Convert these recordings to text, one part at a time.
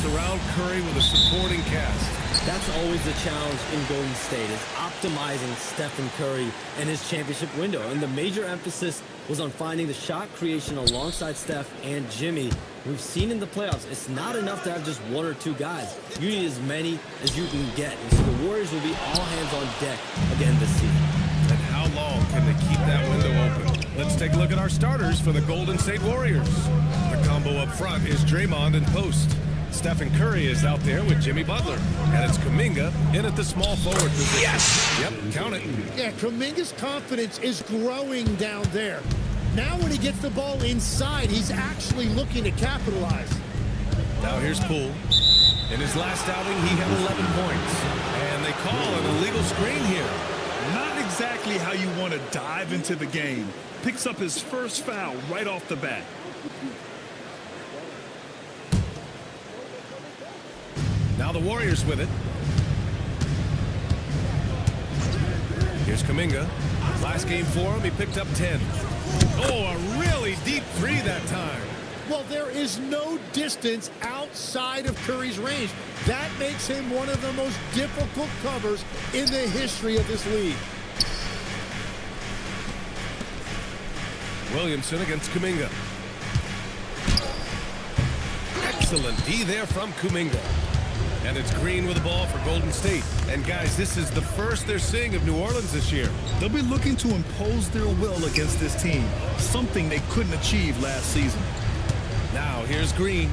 surround Curry with a supporting cast. That's always the challenge in Golden State, is optimizing Stephen Curry and his championship window. And the major emphasis was on finding the shot creation alongside Steph and Jimmy. We've seen in the playoffs, it's not enough to have just one or two guys. You need as many as you can get. And so the Warriors will be all hands on deck again this season. And how long can they keep that window open? Let's take a look at our starters for the Golden State Warriors. The combo up front is Draymond and post. Stephen Curry is out there with Jimmy Butler. And it's Kuminga in at the small forward position. Yes! Yep, count it. Yeah, Kuminga's confidence is growing down there. Now when he gets the ball inside, he's actually looking to capitalize. Now here's Poole. In his last outing, he had 11 points. And they call an illegal screen here. Not exactly how you want to dive into the game. Picks up his first foul right off the bat. Now the Warriors with it. Here's Kuminga. Last game for him, he picked up 10. Oh, a really deep three that time. Well, there is no distance outside of Curry's range. That makes him one of the most difficult covers in the history of this league. Williamson against Kuminga. Excellent D there from Kuminga. And it's Green with the ball for Golden State. And guys, this is the first they're seeing of New Orleans this year. They'll be looking to impose their will against this team, something they couldn't achieve last season. Now here's Green.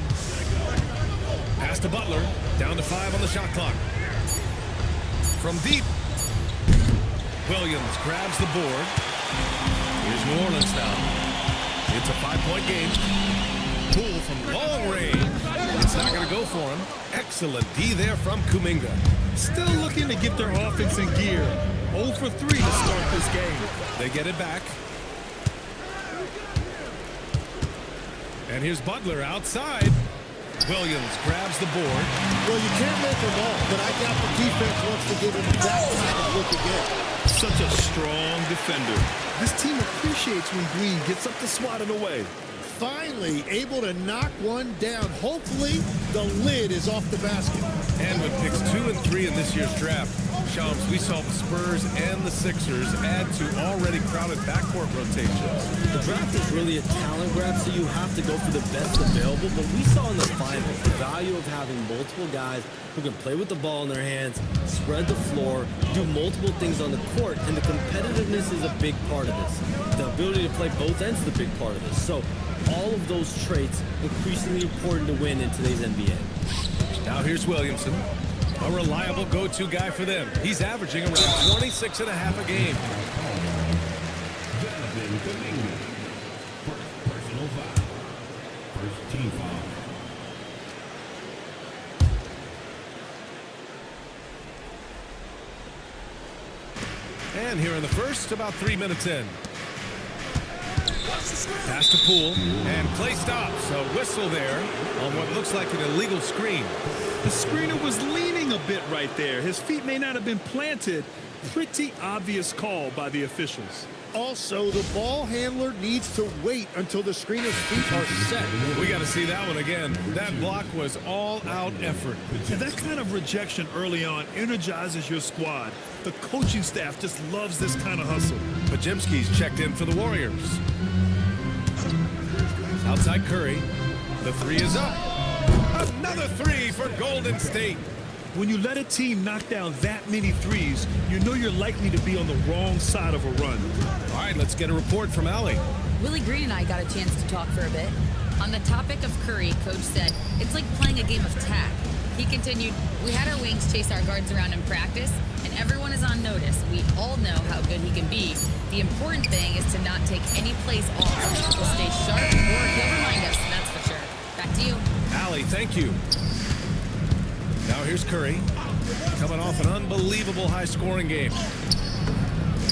Pass to Butler. Down to 5 on the shot clock. From deep. Williams grabs the board. Here's New Orleans now. It's a 5-point game. Poole from long range. It's not going to go for him. Excellent D there from Kuminga. Still looking to get their offense in gear. 0 for 3 to start this game. They get it back. And here's Butler outside. Williams grabs the board. Well, you can't make them all, but I doubt the defense wants to give him that kind of look again. Such a strong defender. This team appreciates when Green gets up to swat it away. Finally able to knock one down. Hopefully, the lid is off the basket. And with picks 2 and 3 in this year's draft, Shams, we saw the Spurs and the Sixers add to already crowded backcourt rotations. The draft is really a talent grab, so you have to go for the best available. But we saw in the finals the value of having multiple guys who can play with the ball in their hands, spread the floor, do multiple things on the court, and the competitiveness is a big part of this. The ability to play both ends is a big part of this. So all of those traits increasingly important to win in today's NBA. Now here's Williamson, a reliable go-to guy for them. He's averaging around 26 and a half a game. Personal foul. First team foul. And here in the first, about 3 minutes in. Pass to Poole, and play stops. A whistle there on what looks like an illegal screen. The screener was leaning a bit right there. His feet may not have been planted. Pretty obvious call by the officials. Also, the ball handler needs to wait until the screener's feet are set. We got to see that one again. That block was all-out effort. And that kind of rejection early on energizes your squad. The coaching staff just loves this kind of hustle. Pajemski's checked in for the Warriors. Outside Curry. The three is up. Another three for Golden State. When you let a team knock down that many threes, you know you're likely to be on the wrong side of a run. All right, let's get a report from Allie. Willie Green and I got a chance to talk for a bit. On the topic of Curry, Coach said, it's like playing a game of tag. He continued, we had our wings chase our guards around in practice, and everyone is on notice. We all know how good he can be. The important thing is to not take any plays off. We'll stay sharp, or he'll remind us, that's for sure. Back to you. Allie, thank you. Now here's Curry, coming off an unbelievable high-scoring game.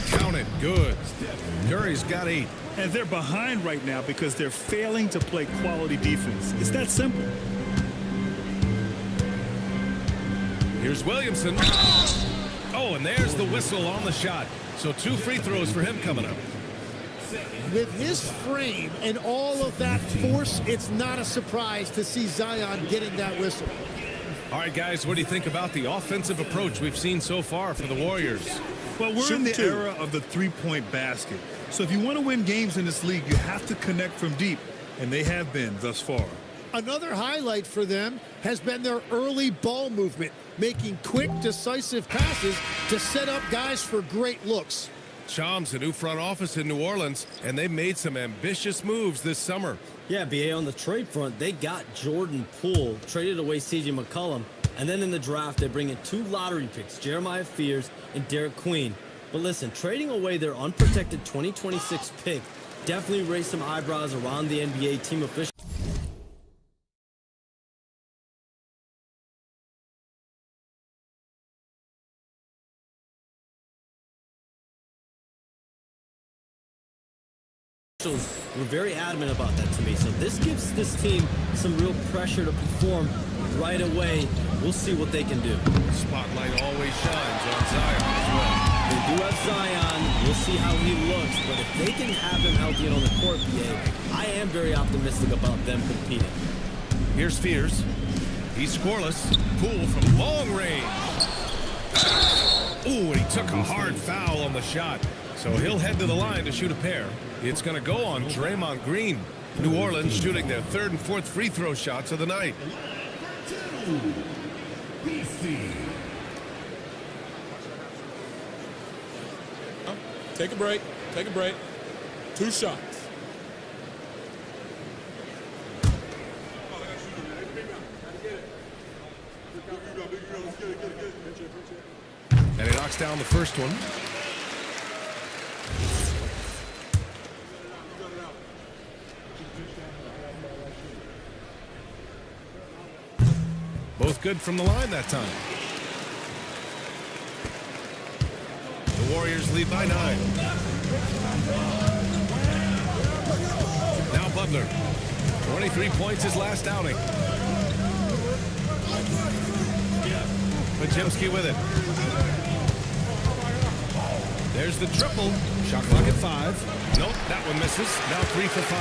Count it, good. Curry's got 8. And they're behind right now because they're failing to play quality defense. It's that simple. Here's Williamson. Oh, and there's the whistle on the shot. So 2 free throws for him coming up. With his frame and all of that force, it's not a surprise to see Zion getting that whistle. All right, guys, what do you think about the offensive approach we've seen so far for the Warriors? Well, we're in the era of the three-point basket. So if you want to win games in this league, you have to connect from deep, and they have been thus far. Another highlight for them has been their early ball movement, making quick, decisive passes to set up guys for great looks. Shams, a new front office in New Orleans, and they made some ambitious moves this summer. Yeah, BA, on the trade front, they got Jordan Poole, traded away C.J. McCollum, and then in the draft, they bring in 2 lottery picks, Jeremiah Fears and Derek Queen. But listen, trading away their unprotected 2026 pick definitely raised some eyebrows around the NBA team officials. Were very adamant about that to me. So this gives this team some real pressure to perform right away. We'll see what they can do. Spotlight always shines on Zion as well. They do have Zion. We'll see how he looks. But if they can have him healthy and on the court, BA, I am very optimistic about them competing. Here's Fears. He's scoreless. Poole from long range. Ooh, and he took a hard foul on the shot. So he'll head to the line to shoot a pair. It's going to go on Draymond Green. New Orleans shooting their 3rd and 4th free throw shots of the night. Take a break. Take a break. 2 shots. And he knocks down the first one. Both good from the line that time. The Warriors lead by 9. Now Butler. 23 points his last outing. Pajemski with it. There's the triple. Shot clock at 5. Nope, that one misses. Now 3 for 5.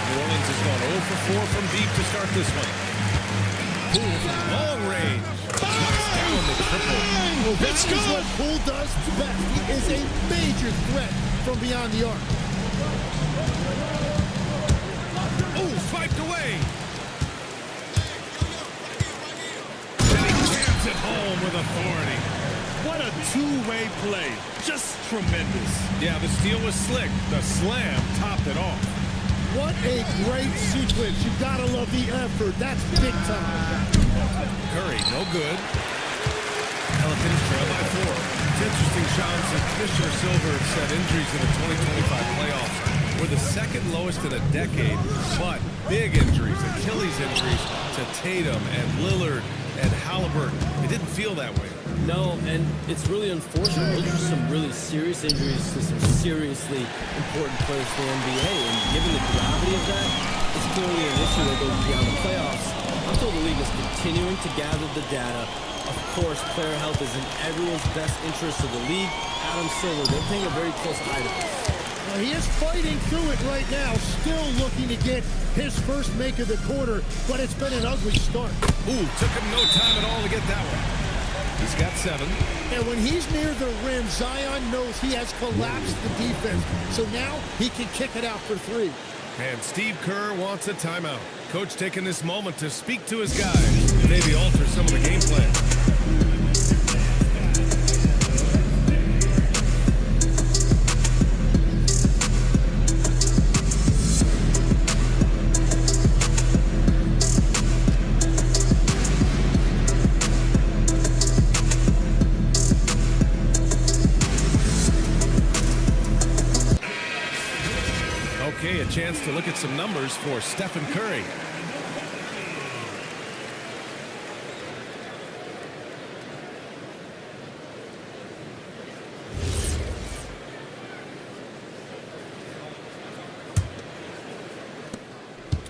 New Orleans has gone 0 for 4 from deep to start this one. Poole from long range. Knocks down the triple. Well, that's what Poole does best. He is a major threat from beyond the arc. Oh, swiped away. And he jams it home with authority. What a two-way play. Just tremendous. Yeah, the steal was slick. The slam topped it off. What a great sequence. You gotta love the effort. That's big time. Curry, no good. Pelicans trail by 4. It's interesting, Shams, that Commissioner Silver said injuries in the 2025 playoffs were the 2nd lowest in a decade, but big injuries, Achilles injuries to Tatum and Lillard and Halliburton. It didn't feel that way. No, and it's really unfortunate. Those are some really serious injuries to some seriously important players for the NBA. And given the gravity of that, it's clearly an issue that goes beyond the playoffs. I'm told the league is continuing to gather the data. Of course, player health is in everyone's best interest of the league. Adam Silver, they're paying a very close eye to this. Well, he is fighting through it right now, still looking to get his first make of the quarter, but it's been an ugly start. Ooh, took him no time at all to get that one. He's got 7. And when he's near the rim, Zion knows he has collapsed the defense. So now he can kick it out for 3. And Steve Kerr wants a timeout. Coach taking this moment to speak to his guys, maybe alter some of the game plan. Okay, a chance to look at some numbers for Stephen Curry.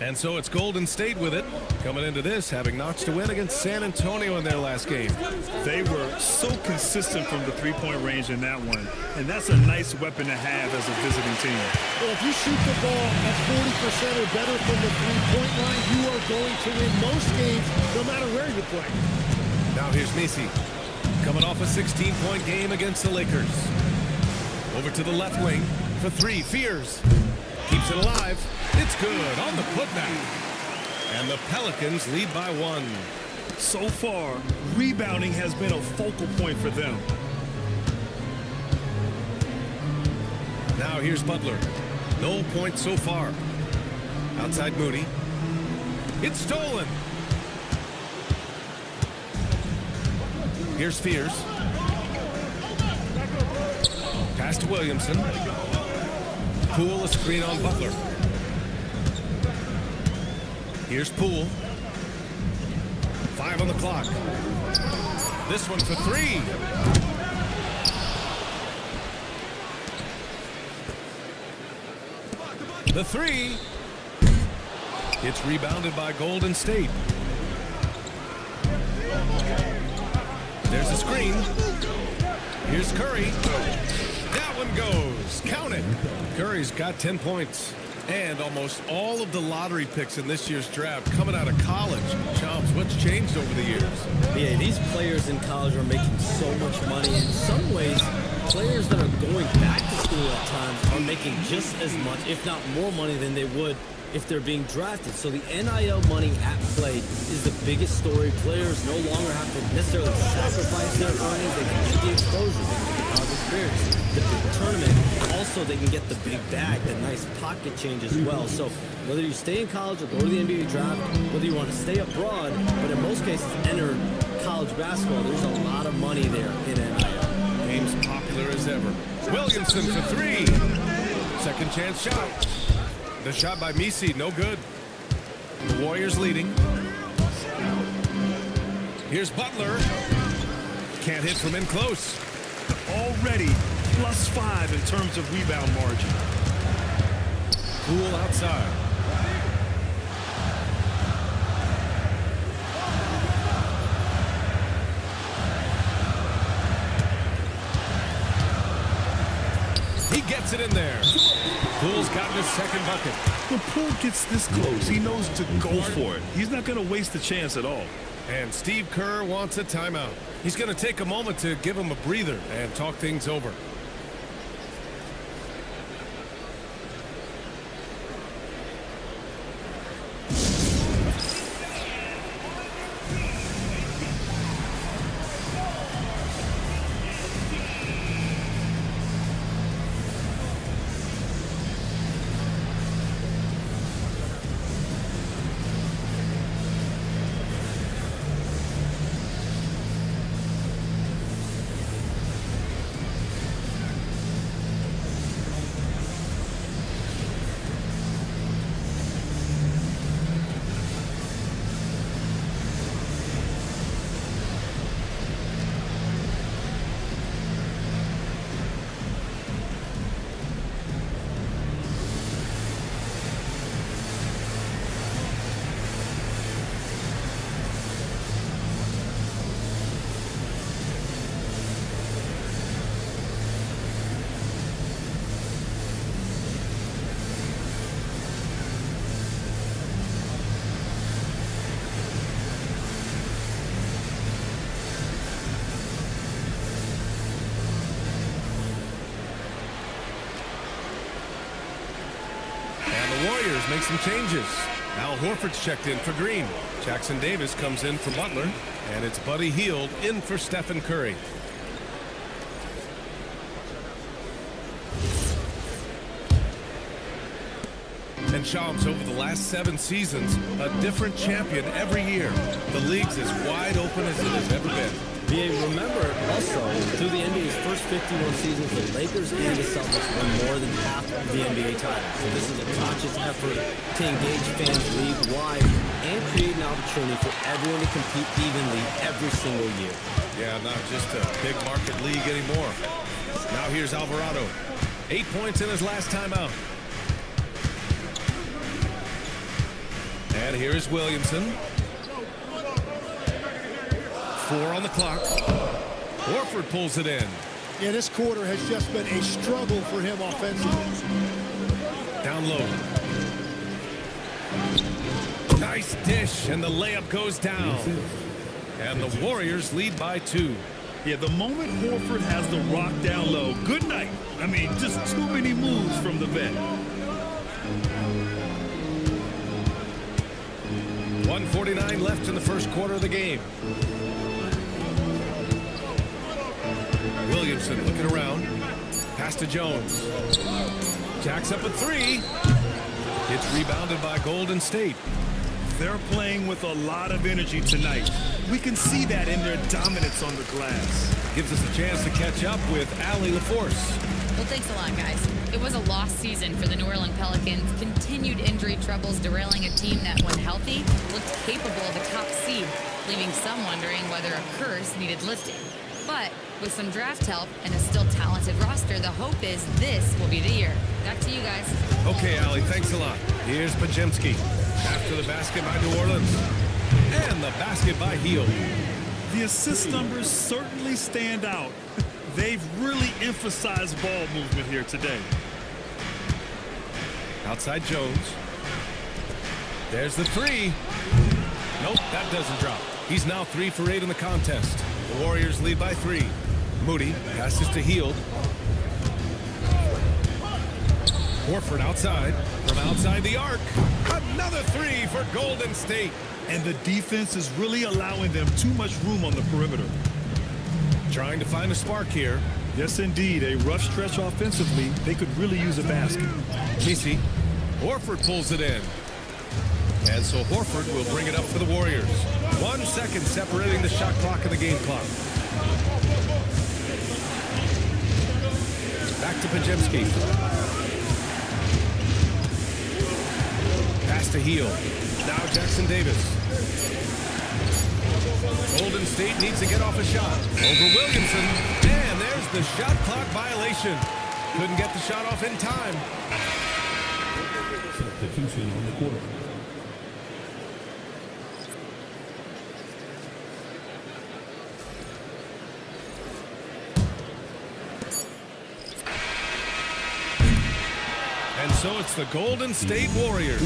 And so it's Golden State with it, coming into this, having notched a win against San Antonio in their last game. They were so consistent from the three-point range in that one, and that's a nice weapon to have as a visiting team. Well, if you shoot the ball at 40% or better from the three-point line, you are going to win most games, no matter where you play. Now here's Messi, coming off a 16-point game against the Lakers. Over to the left wing for three, Fears. Keeps it alive. It's good on the putback. And the Pelicans lead by 1. So far, rebounding has been a focal point for them. Now here's Butler. No points so far. Outside Moody. It's stolen. Here's Fears. Pass to Williamson. Poole, a screen on Butler. Here's Poole. 5 on the clock. This one for 3. The 3. It's rebounded by Golden State. There's a screen. Here's Curry. That one goes. Count it. Curry's got 10 points. And almost all of the lottery picks in this year's draft coming out of college. Chomps, what's changed over the years? Yeah, these players in college are making so much money. In some ways, players that are going back to school at times are making just as much, if not more money than they would if they're being drafted. So the NIL money at play is the biggest story. Players no longer have to necessarily sacrifice their earnings. They can get the exposure, they can get the college experience, the big tournament. Also, they can get the big bag, the nice pocket change as well. So whether you stay in college or go to the NBA draft, whether you want to stay abroad, but in most cases enter college basketball, there's a lot of money there in NIL. Game's popular as ever. Williamson for 3. Second chance shot. The shot by Messi, no good. The Warriors leading. Here's Butler. Can't hit from in close. Already +5 in terms of rebound margin. Poole outside. He gets it in there. Poole's gotten his second bucket. When Poole gets this close, he knows to go for it. He's not going to waste the chance at all. And Steve Kerr wants a timeout. He's going to take a moment to give him a breather and talk things over. Warriors make some changes. Al Horford's checked in for Green. Jackson Davis comes in for Butler. And it's Buddy Hield in for Stephen Curry. And Shams, over the last 7 seasons, a different champion every year. The league's as wide open as it has ever been. BA, remember also, through the NBA's first 51 seasons, the Lakers and the Celtics won more than half of the NBA titles. So this is a conscious effort to engage fans league-wide and create an opportunity for everyone to compete evenly every single year. Yeah, not just a big market league anymore. Now here's Alvarado. 8 points in his last time out. And here's Williamson. 4 on the clock. Horford pulls it in. Yeah, this quarter has just been a struggle for him offensively. Down low. Nice dish, and the layup goes down. And the Warriors lead by 2. Yeah, the moment Horford has the rock down low, good night. I mean, just too many moves from the vet. 1:49 left in the first quarter of the game. Williamson looking around. Pass to Jones. Jacks up a 3. It's rebounded by Golden State. They're playing with a lot of energy tonight. We can see that in their dominance on the glass. Gives us a chance to catch up with Allie LaForce. Well, thanks a lot, guys. It was a lost season for the New Orleans Pelicans. Continued injury troubles derailing a team that, when healthy, looked capable of a top seed, leaving some wondering whether a curse needed lifting. But with some draft help and a still talented roster, the hope is this will be the year. Back to you guys. Okay, Allie, thanks a lot. Here's Pajemski. After the basket by New Orleans. And the basket by Hield. The assist numbers certainly stand out. They've really emphasized ball movement here today. Outside Jones. There's the 3. Nope, that doesn't drop. He's now 3 for 8 in the contest. The Warriors lead by 3. Moody passes to Hield. Horford outside. From outside the arc. Another 3 for Golden State. And the defense is really allowing them too much room on the perimeter. Trying to find a spark here. Yes, indeed. A rough stretch offensively. They could really use a basket. Casey. Horford pulls it in. And so Horford will bring it up for the Warriors. 1 second separating the shot clock and the game clock. Back to Pajemski. Pass to Hield. Now Jackson Davis. Golden State needs to get off a shot. Over Williamson. And there's the shot clock violation. Couldn't get the shot off in time. Substitution on the court. And so it's the Golden State Warriors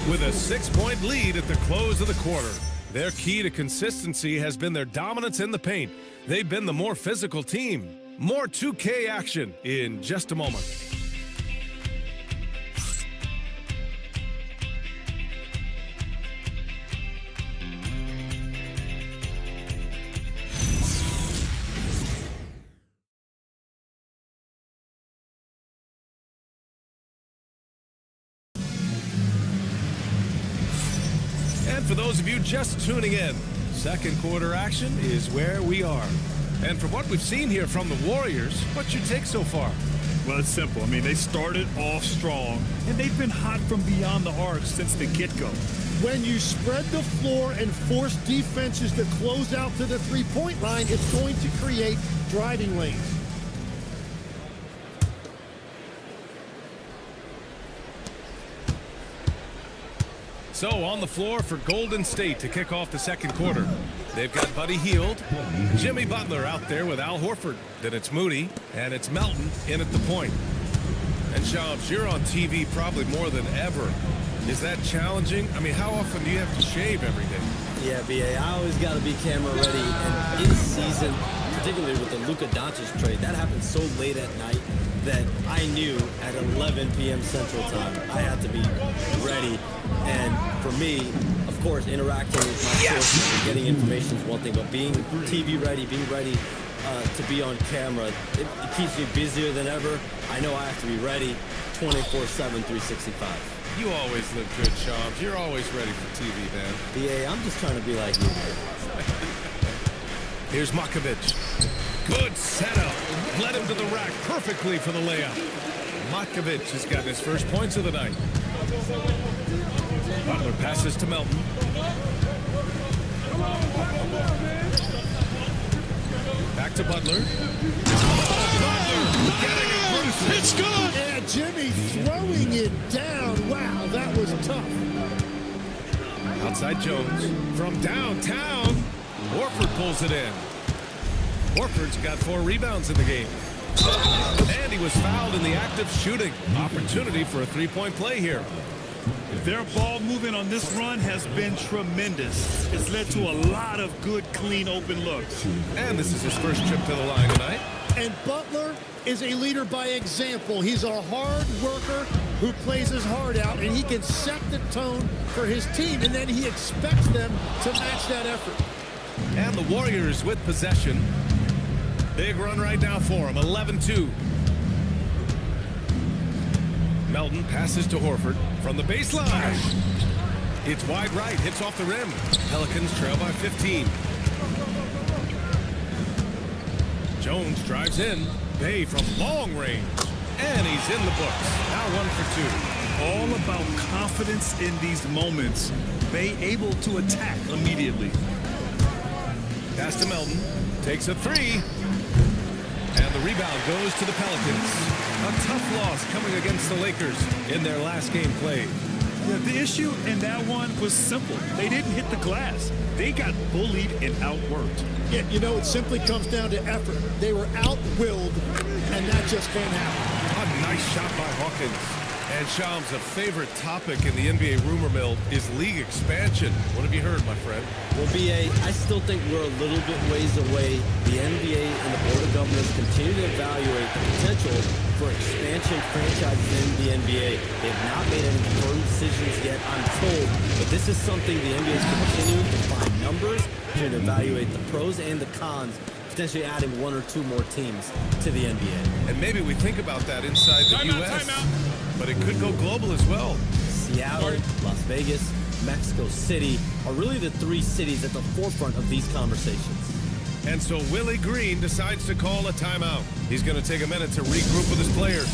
with a 6-point lead at the close of the quarter. Their key to consistency has been their dominance in the paint. They've been the more physical team. More 2K action in just a moment. And for those of you just tuning in, second quarter action is where we are. And from what we've seen here from the Warriors, what's your take so far? Well, it's simple. I mean, they started off strong, and they've been hot from beyond the arc since the get-go. When you spread the floor and force defenses to close out to the three-point line, it's going to create driving lanes. So on the floor for Golden State to kick off the second quarter. They've got Buddy Hield, Jimmy Butler out there with Al Horford. Then it's Moody, and it's Melton in at the point. And Shams, you're on TV probably more than ever. Is that challenging? I mean, how often do you have to shave every day? Yeah, BA, I always got to be camera ready. And in season, particularly with the Luka Doncic trade, that happened so late at night that I knew at 11 p.m. Central Time I had to be ready. And for me, of course, interacting with my sources and getting information is one thing, but being TV ready, being ready to be on camera, it keeps me busier than ever. I know I have to be ready 24/7, 365. You always look good, Shams. You're always ready for TV, man. BA, I'm just trying to be like you. Here's Makovic. Good setup. Led him to the rack perfectly for the layup. Makovic has gotten his first points of the night. Butler passes to Melton. Back to Butler. Butler getting a boost. It's good. Yeah, Jimmy throwing it down. Wow, that was tough. Outside Jones. From downtown, Horford pulls it in. Horford's got 4 rebounds in the game. And he was fouled in the act of shooting. Opportunity for a three-point play here. Their ball movement on this run has been tremendous. It's led to a lot of good, clean, open looks. And this is his first trip to the line tonight. And Butler is a leader by example. He's a hard worker who plays his heart out, and he can set the tone for his team, and then he expects them to match that effort. And the Warriors with possession. Big run right now for him, 11-2. Melton passes to Horford from the baseline. It's wide right, hits off the rim. Pelicans trail by 15. Jones drives in. Bay from long range. And he's in the books. Now 1 for 2. All about confidence in these moments. Bay able to attack immediately. Pass to Melton. Takes a 3. And the rebound goes to the Pelicans. A tough loss coming against the Lakers in their last game played. Yeah, the issue in that one was simple. They didn't hit the glass. They got bullied and outworked. Yeah, you know, it simply comes down to effort. They were out-willed, and that just can't happen. A nice shot by Hawkins. And Shams, a favorite topic in the NBA rumor mill is league expansion. What have you heard, my friend? Well, BA, I still think we're a little bit ways away. The NBA and the Board of Governors continue to evaluate the potential for expansion franchises in the NBA. They have not made any firm decisions yet, I'm told, but this is something the NBA is continuing to find numbers, to evaluate the pros and the cons, potentially adding 1 or 2 more teams to the NBA. And maybe we think about that inside the U.S., but it could go global as well. Seattle, Las Vegas, Mexico City are really the 3 cities at the forefront of these conversations. And so Willie Green decides to call a timeout. He's going to take a minute to regroup with his players.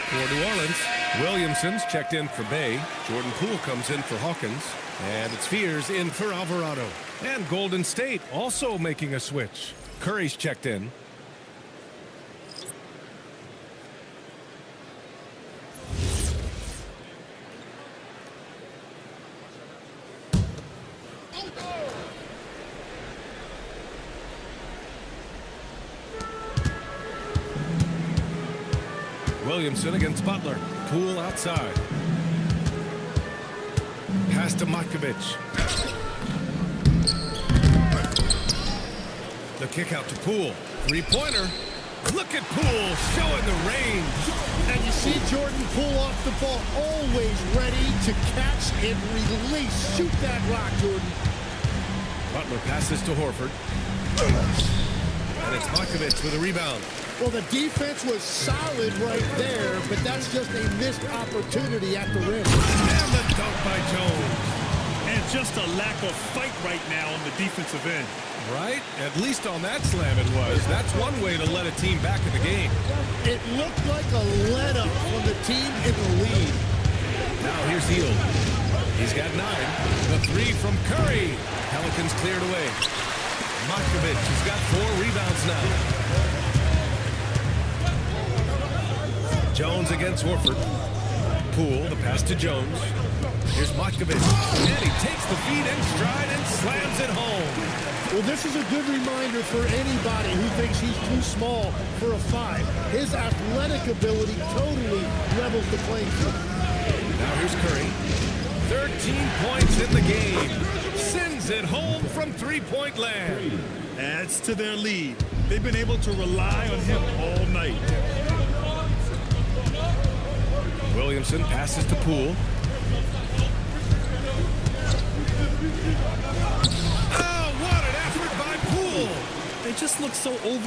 For New Orleans, Williamson's checked in for Bay. Jordan Poole comes in for Hawkins. And it's Fears in for Alvarado. And Golden State also making a switch. Curry's checked in. Williamson against Butler. Poole outside. Pass to Matkovic. The kick out to Poole. Three-pointer. Look at Poole showing the range. And you see Jordan Poole off the ball, always ready to catch and release. Shoot that rock, Jordan. Butler passes to Horford. And it's Matkovic with a rebound. Well, the defense was solid right there, but that's just a missed opportunity at the rim. And the dunk by Jones. And just a lack of fight right now on the defensive end. Right? At least on that slam it was. That's one way to let a team back in the game. It looked like a let-up from the team in the lead. Now here's Hield. He's got 9. The 3 from Curry. Pelicans cleared away. Matkovic has got 4 rebounds now. Jones against Horford. Poole, the pass to Jones. Here's Matkovic. And he takes the feed in stride and slams it home. Well, this is a good reminder for anybody who thinks he's too small for a 5. His athletic ability totally levels the playing field. Now here's Curry. 13 points in the game. Sends it home from three-point land. Adds to their lead. They've been able to rely on him all night. Williamson passes to Poole. Oh, what an effort by Poole. They just look so over.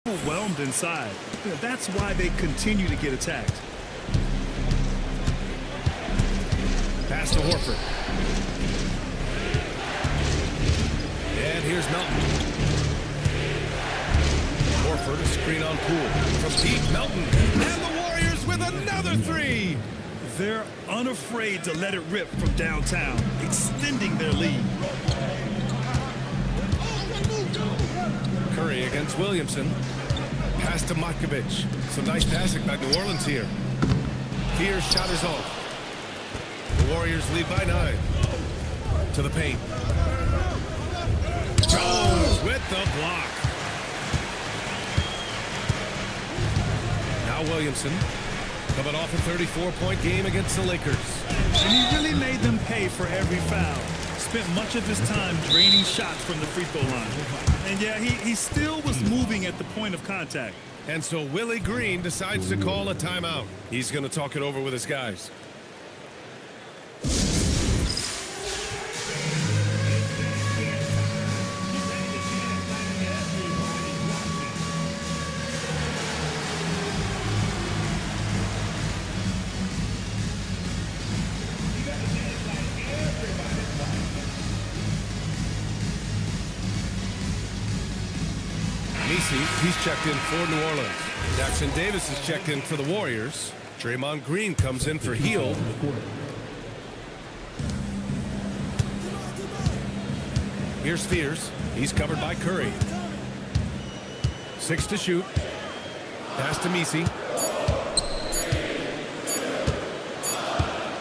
Overwhelmed inside. That's why they continue to get attacked. Pass to Horford. And here's Melton. Horford, a screen on Poole. From deep, Melton. And the Warriors with another 3. They're unafraid to let it rip from downtown, extending their lead. Curry against Williamson. Pass to Matkovic. Some nice passing by New Orleans here. Fear's shot is off. The Warriors lead by 9. To the paint. Jones with the block. Now Williamson coming off a 34-point game against the Lakers. And he really made them pay for every foul. Spent much of his time draining shots from the free throw line. And yeah, he still was moving at the point of contact. And so Willie Green decides to call a timeout. He's going to talk it over with his guys. He's checked in for New Orleans. Jackson Davis is checked in for the Warriors. Draymond Green comes in for Hield. Here's Fears. He's covered by Curry. 6 to shoot. Pass to Messi.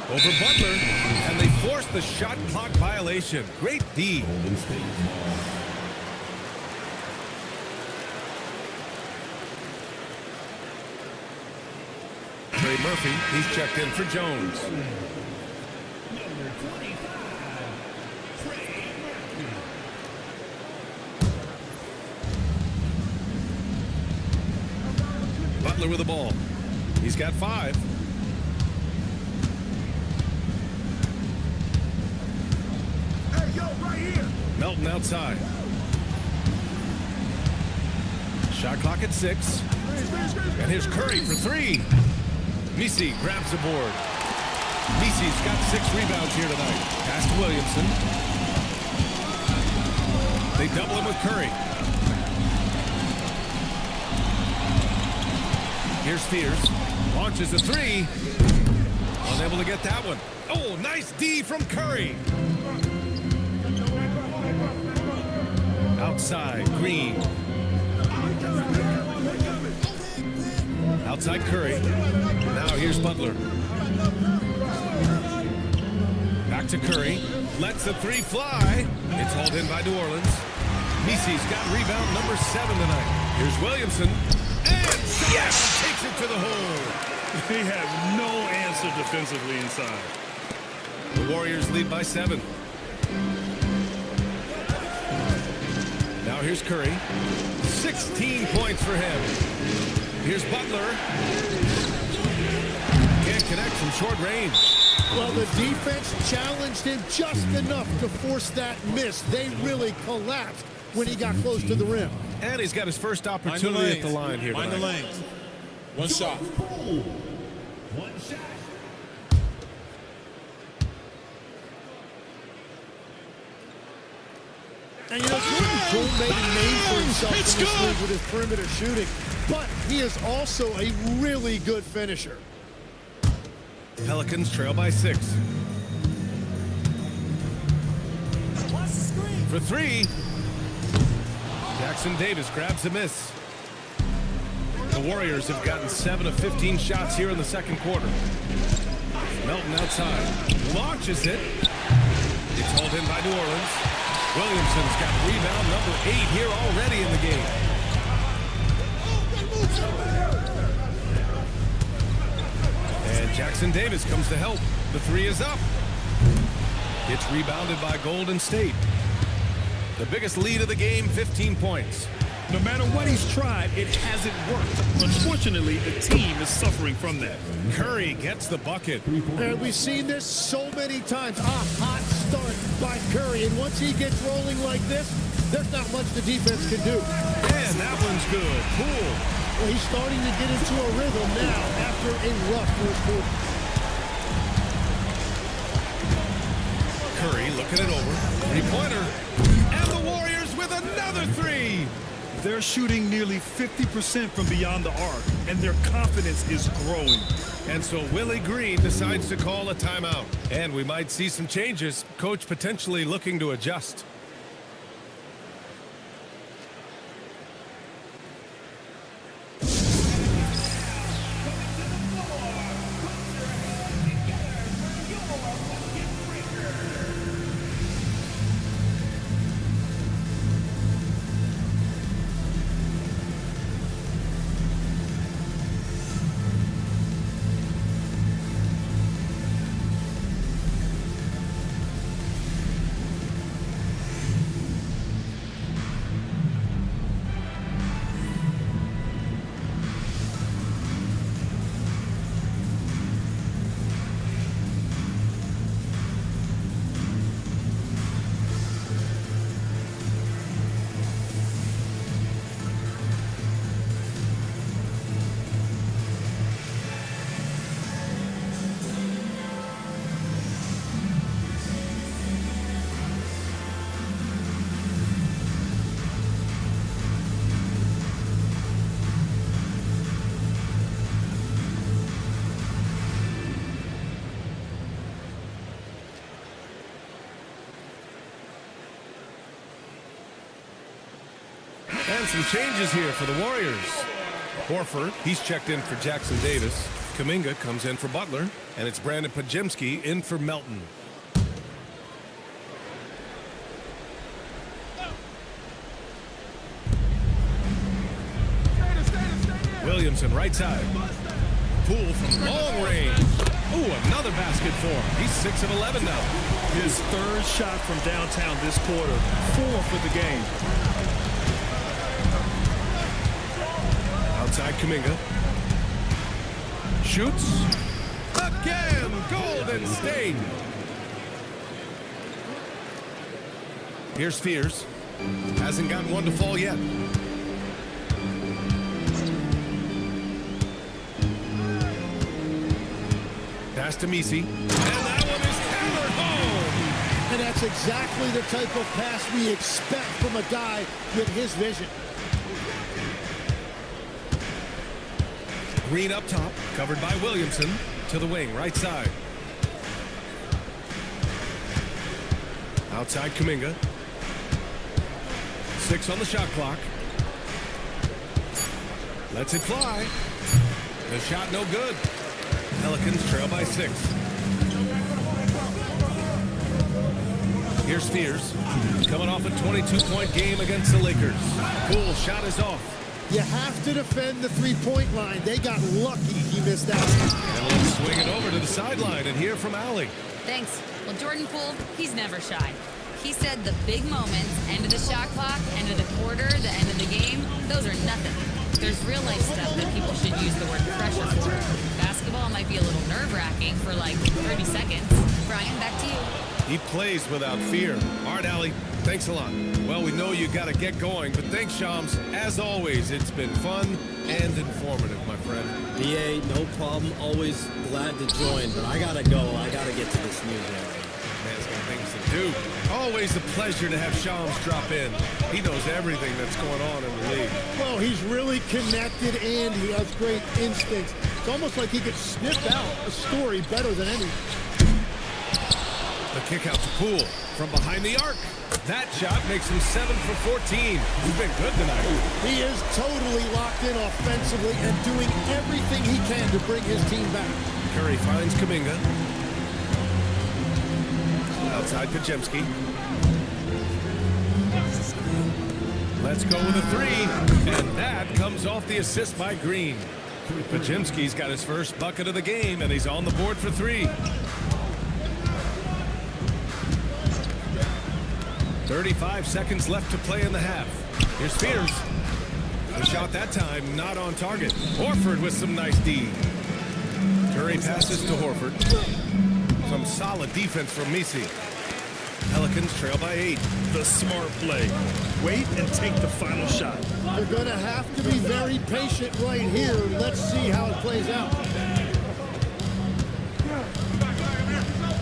Over Butler. And they force the shot clock violation. Great D. Trey Murphy, he's checked in for Jones. Butler with the ball. He's got 5. Hey, yo, right here. Melton outside. Shot clock at 6. And here's Curry for 3. Messi grabs the board. Messi's got 6 rebounds here tonight. Pass to Williamson. They double him with Curry. Here's Fears. Launches a 3. Unable to get that one. Oh, nice D from Curry. Outside, Green. Outside Curry. Now here's Butler. Back to Curry. Lets the 3 fly. It's hauled in by New Orleans. Messi's got rebound number 7 tonight. Here's Williamson. And yes! Takes it to the hole. They have no answer defensively inside. The Warriors lead by 7. Now here's Curry. 16 points for him. Here's Butler. Can't connect from short range. Well, the defense challenged him just enough to force that miss. They really collapsed when he got close to the rim. And he's got his first opportunity at the line here Mind the tonight. lanes. One shot. One shot. And you know, Jordan made a name for himself in this league with his perimeter shooting, but he is also a really good finisher. Pelicans trail by 6. For 3. Jackson Davis grabs a miss. The Warriors have gotten 7 of 15 shots here in the second quarter. Melton outside. Launches it. It's hauled in by New Orleans. Williamson's got rebound number 8 here already in the game. And Jackson Davis comes to help. The 3 is up. It's rebounded by Golden State. The biggest lead of the game, 15 points. No matter what he's tried, it hasn't worked. Unfortunately, the team is suffering from that. Curry gets the bucket. And we've seen this so many times. A hot start by Curry. And once he gets rolling like this, there's not much the defense can do. And that one's good. Cool. Well, he's starting to get into a rhythm now after a rough first quarter. Curry looking it over. 3-pointer. And the Warriors with another 3. They're shooting nearly 50% from beyond the arc, and their confidence is growing. And so Willie Green decides to call a timeout. And we might see some changes. Coach potentially looking to adjust. And some changes here for the Warriors. Horford, he's checked in for Jackson Davis. Kuminga comes in for Butler. And it's Brandon Pajemski in for Melton. Williamson right side. Poole from long range. Ooh, another basket for him. He's 6 of 11 now. His third shot from downtown this quarter. 4 for the game. Outside Kuminga. Shoots. Again, Golden State. Here's Fears. Hasn't gotten one to fall yet. Pass to Messi. And that one is hammered home. And that's exactly the type of pass we expect from a guy with his vision. Green up top, covered by Williamson. To the wing, right side. Outside Kuminga. 6 on the shot clock. Lets it fly. The shot no good. Pelicans trail by 6. Here's Fears. Coming off a 22-point game against the Lakers. Poole shot is off. You have to defend the three-point line. They got lucky he missed that. And let's swing it over to the sideline and hear from Allie. Thanks. Well, Jordan Poole, he's never shy. He said the big moments, end of the shot clock, end of the quarter, the end of the game, those are nothing. There's real-life stuff that people should use the word pressure for. Basketball might be a little nerve-wracking for like 30 seconds. Brian, back to you. He plays without fear. All right, Allie, thanks a lot. Well, we know you got to get going, but thanks, Shams. As always, it's been fun and informative, my friend. BA, no problem. Always glad to join, but I gotta go. I gotta get to this news area. Man's got things to do. Always a pleasure to have Shams drop in. He knows everything that's going on in the league. Well, he's really connected and he has great instincts. It's almost like he could sniff out a story better than anyone. The kick out to Poole from behind the arc. That shot makes him 7 for 14. He's been good tonight. He is totally locked in offensively and doing everything he can to bring his team back. Curry finds Kuminga. Outside Pajemski. Let's go with a three. And that comes off the assist by Green. Pajemski's got his first bucket of the game, and he's on the board for three. 35 seconds left to play in the half. Here's Spears. The shot that time not on target. Horford with some nice D. Curry passes to Horford. Some solid defense from Misi. Pelicans trail by 8. The smart play. Wait and take the final shot. They're going to have to be very patient right here. Let's see how it plays out.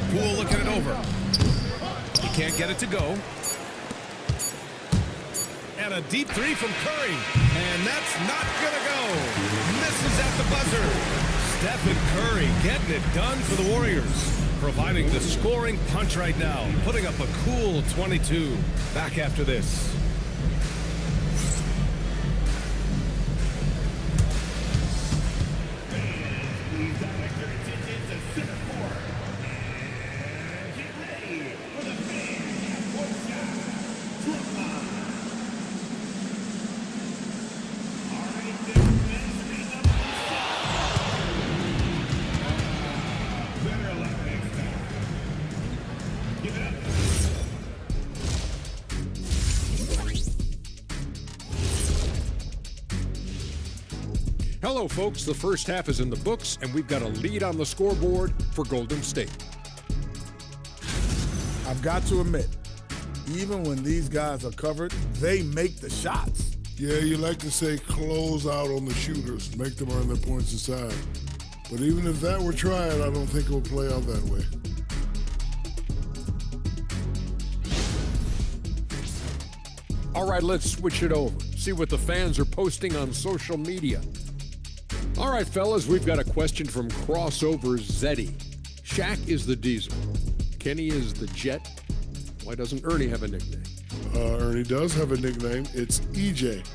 Poole looking it over. He can't get it to go. And a deep three from Curry. And that's not going to go. Misses at the buzzer. Seth and Curry getting it done for the Warriors. Providing the scoring punch right now. Putting up a cool 22. Back after this. Hello, folks. The first half is in the books, and we've got a lead on the scoreboard for Golden State. I've got to admit, even when these guys are covered, they make the shots. Yeah, you like to say close out on the shooters, make them earn their points inside. But even if that were tried, I don't think it will play out that way. All right, let's switch it over. See what the fans are posting on social media. All right, fellas, we've got a question from Crossover Zeddy. Shaq is the Diesel. Kenny is the Jet. Why doesn't Ernie have a nickname? Ernie does have a nickname. It's EJ.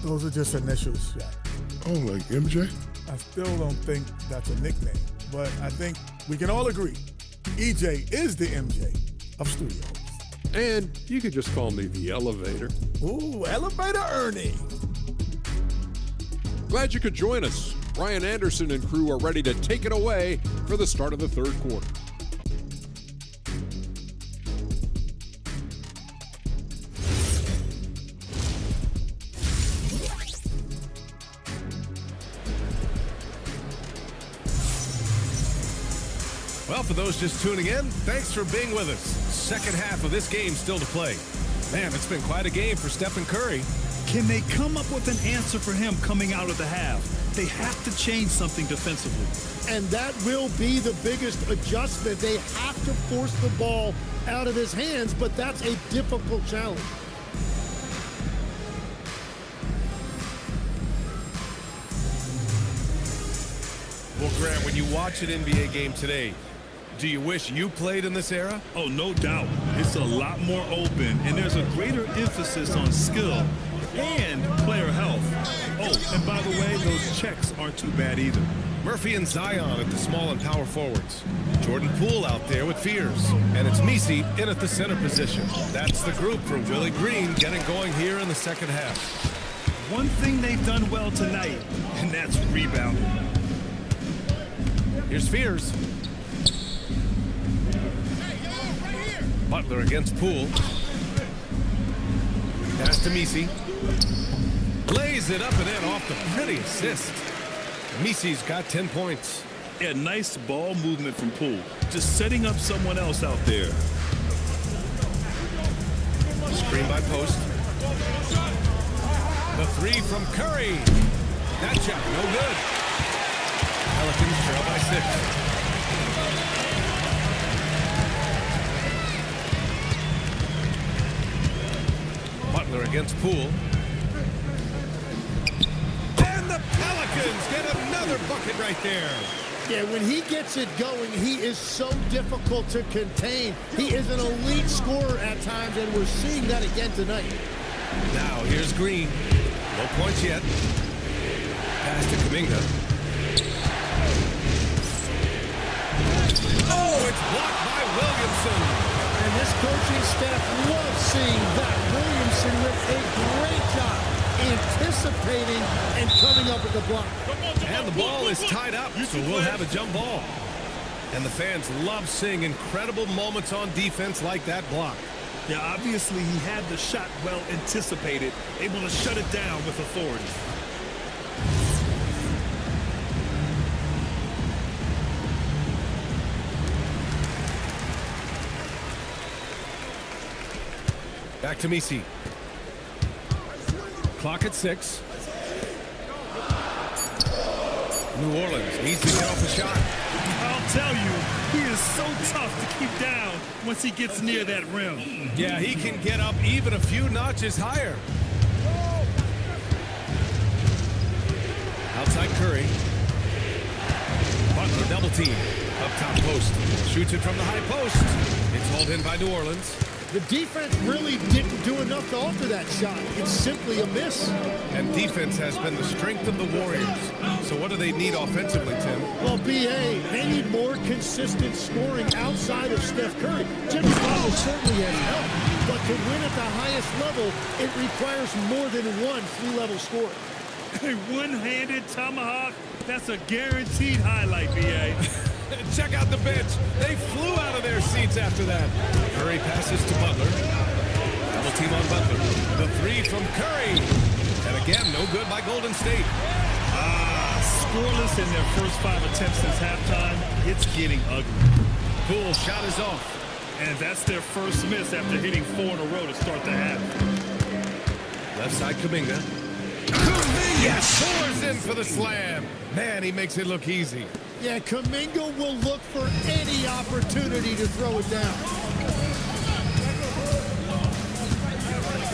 Those are just initials, Shaq. Oh, like MJ? I still don't think that's a nickname, but I think we can all agree EJ is the MJ of studios. And you could just call me the Elevator. Ooh, Elevator Ernie. Glad you could join us. Brian Anderson and crew are ready to take it away for the start of the third quarter. Well, for those just tuning in, thanks for being with us. Second half of this game still to play. Man, it's been quite a game for Stephen Curry. Can they come up with an answer for him coming out of the half? They have to change something defensively. And that will be the biggest adjustment. They have to force the ball out of his hands, but that's a difficult challenge. Well, Grant, when you watch an NBA game today, do you wish you played in this era? Oh, no doubt. It's a lot more open, and there's a greater emphasis on skill and player health. Oh, and by the way, those checks aren't too bad either. Murphy and Zion at the small and power forwards. Jordan Poole out there with Fears. And it's Misi in at the center position. That's the group for Willie Green getting going here in the second half. one thing they've done well tonight, and that's rebounding. Here's Fears. Butler against Poole. Pass to Misi. Lays it up and in off the pretty assist. Misi's got 10 points. Yeah, nice ball movement from Poole. Just setting up someone else out there. Screen by Post. The three from Curry. That shot, no good. Pelicans trail by 6. Butler against Poole. And the Pelicans get another bucket right there. Yeah, when he gets it going, he is so difficult to contain. He is an elite scorer at times, and we're seeing that again tonight. Now here's Green. No points yet. Pass to Kuminga. Oh, it's blocked by Williamson. And this coaching staff loves seeing that. Williamson with a great job anticipating and coming up with the block. And the ball is tied up, so we'll have a jump ball. And the fans love seeing incredible moments on defense like that block. Yeah, obviously he had the shot well anticipated, able to shut it down with authority. Back to Misi. Clock at 6. New Orleans needs to get off a shot. I'll tell you, he is so tough to keep down once he gets near that rim. Yeah, he can get up even a few notches higher. Outside Curry. Butler double team. Up top post. Shoots it from the high post. It's hauled in by New Orleans. The defense really didn't do enough to alter that shot. It's simply a miss. And defense has been the strength of the Warriors. So what do they need offensively, Tim? Well, B.A., they need more consistent scoring outside of Steph Curry. Jimmy Butler certainly has helped, but to win at the highest level, it requires more than one three-level score. A one-handed tomahawk, that's a guaranteed highlight, B.A. Check out the bench. They flew out of their seats after that. Curry passes to Butler. Double team on Butler. The three from Curry. And again, no good by Golden State. Scoreless in their first 5 attempts since halftime. It's getting ugly. Poole shot is off. And that's their first miss after hitting 4 in a row to start the half. Left side Kuminga. Kuminga soars in for the slam. Man, he makes it look easy. Yeah, Kuminga will look for any opportunity to throw it down.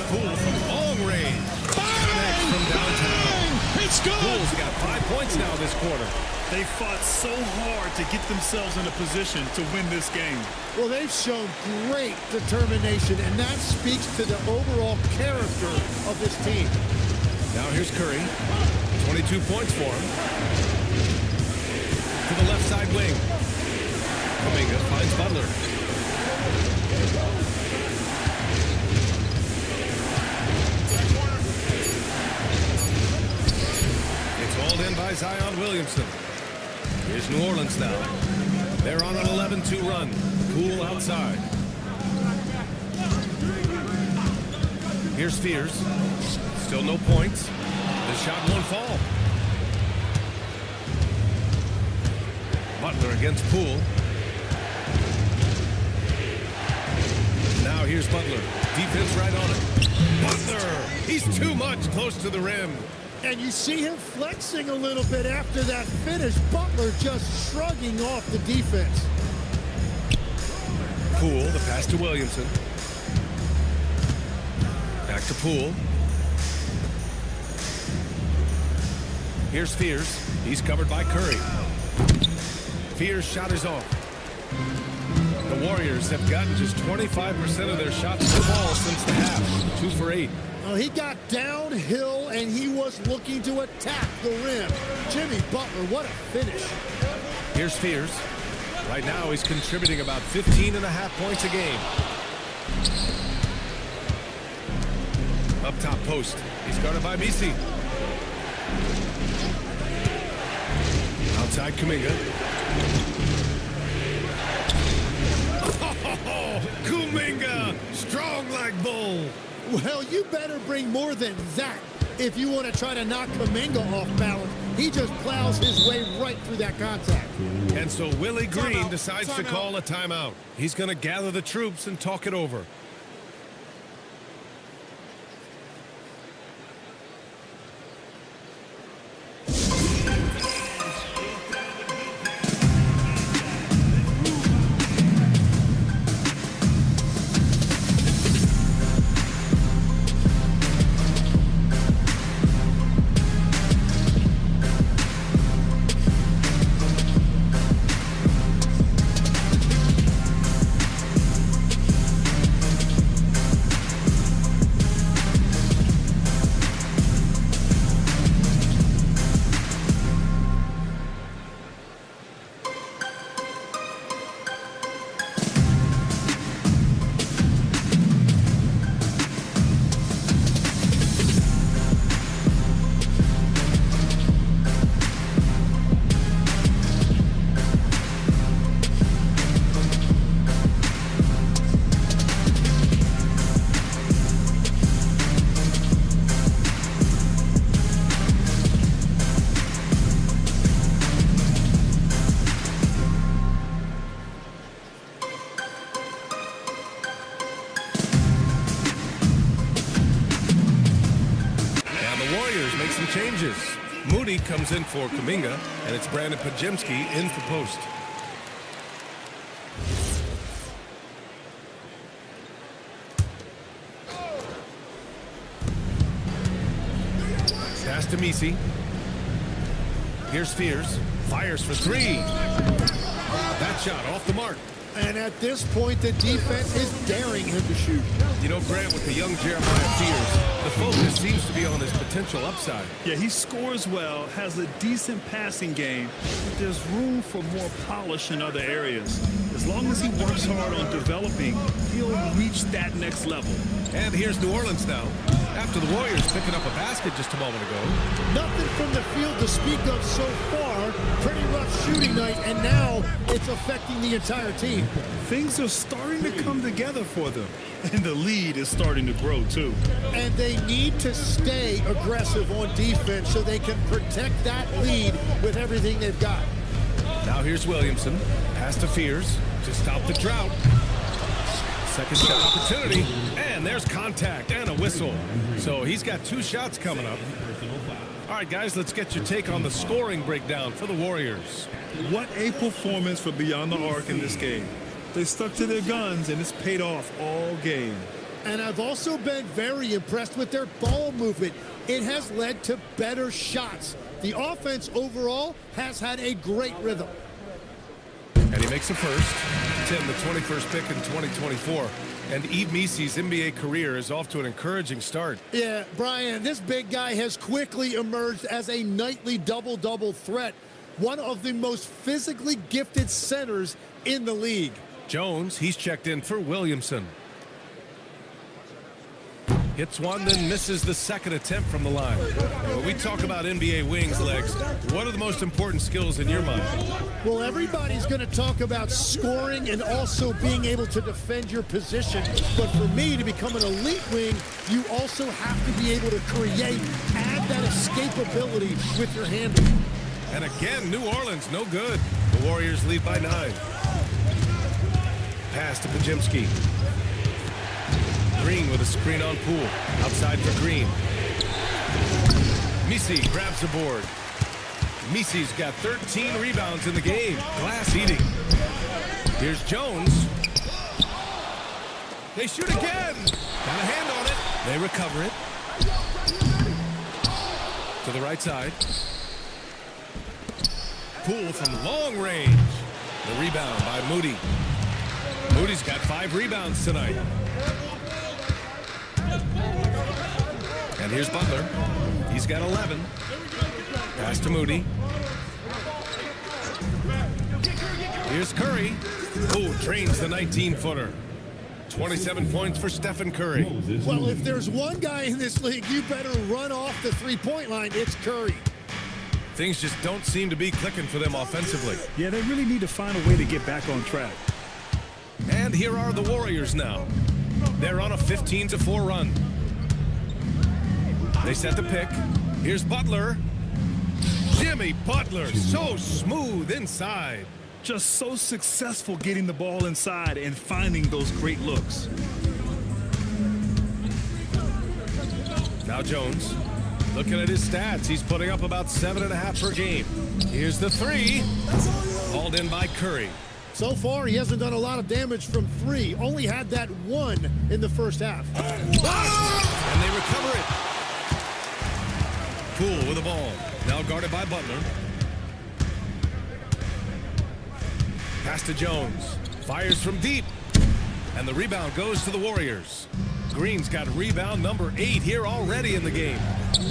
Poole from long range. Connects from downtown. It's good. Poole's got 5 points now this quarter. They fought so hard to get themselves in a position to win this game. Well, they've shown great determination, and that speaks to the overall character of this team. Now here's Curry. 22 points for him. To the left side wing. Kuminga finds Butler. It's hauled in by Zion Williamson. Here's New Orleans now. They're on an 11-2 run. Poole outside. Here's Fears. Still no points. The shot won't fall. Butler against Poole. Now here's Butler. Defense right on it. Butler! He's too much close to the rim. And you see him flexing a little bit after that finish. Butler just shrugging off the defense. Poole, the pass to Williamson. Back to Poole. Here's Fears. He's covered by Curry. Fears' shot is off. The Warriors have gotten just 25% of their shots to the ball since the half. 2 for 8. Well, he got downhill, and he was looking to attack the rim. Jimmy Butler, what a finish. Here's Fears. Right now, he's contributing about 15.5 points a game. Up top post. He's guarded by Misi. Outside Kuminga. Oh, Kuminga! Strong like bull. Well, you better bring more than that if you want to try to knock Kuminga off balance. He just plows his way right through that contact. And so Willie Green decides to call a timeout. He's going to gather the troops and talk it over. Changes. Moody comes in for Kuminga, and it's Brandon Pajemski in for post. Pass to Misi. Here's Fears. Fires for three. That shot off the mark. And at this point, the defense is daring him to shoot. You know, Grant, with the young Jeremiah Fears, the focus seems to be on his potential upside. Yeah, he scores well, has a decent passing game, but there's room for more polish in other areas. As long as he works hard on developing, he'll reach that next level. And here's New Orleans now. After the Warriors picking up a basket just a moment ago. Nothing from the field to speak of so far. Pretty rough shooting night, and now it's affecting the entire team. Things are starting to come together for them, and the lead is starting to grow too. And they need to stay aggressive on defense so they can protect that lead with everything they've got. Now here's Williamson. Pass to Fears to stop the drought. Second shot opportunity, and there's contact and a whistle. So he's got two shots coming up. All right, guys, let's get your take on the scoring breakdown for the Warriors. What a performance for Beyond the Arc in this game. They stuck to their guns, and it's paid off all game. And I've also been very impressed with their ball movement. It has led to better shots. The offense overall has had a great rhythm. And he makes a first. Tim, the 21st pick in 2024. And Yves Misi's NBA career is off to an encouraging start. Yeah, Brian, this big guy has quickly emerged as a nightly double-double threat. One of the most physically gifted centers in the league. Jones, he's checked in for Williamson. Hits one, then misses the second attempt from the line. When we talk about NBA wings, Legs, what are the most important skills in your mind? Well, everybody's going to talk about scoring and also being able to defend your position. But for me, to become an elite wing, you also have to be able to create, add that escapability with your handle. And again, New Orleans, no good. The Warriors lead by 9. Pass to Pajemski. Green with a screen on Poole. Outside for Green. Misi grabs the board. Misi's got 13 rebounds in the game. Glass eating. Here's Jones. They shoot again. Got a hand on it. They recover it. To the right side. Poole from long range. The rebound by Moody. Moody's got 5 rebounds tonight. And here's Butler. He's got 11. Pass to Moody. Here's Curry. Oh, drains the 19-footer. 27 points for Stephen Curry. Well, if there's one guy in this league, you better run off the three-point line. It's Curry. Things just don't seem to be clicking for them offensively. Yeah, they really need to find a way to get back on track. And here are the Warriors now. They're on a 15-4 run. They set the pick. Here's Butler. Jimmy Butler, so smooth inside. Just so successful getting the ball inside and finding those great looks. Now Jones, looking at his stats, he's putting up about 7.5 per game. Here's the three, hauled in by Curry. So far, he hasn't done a lot of damage from three. Only had that one in the first half. And they recover it. Poole with the ball, now guarded by Butler. Pass to Jones, fires from deep, and the rebound goes to the Warriors. Green's got rebound number 8 here already in the game.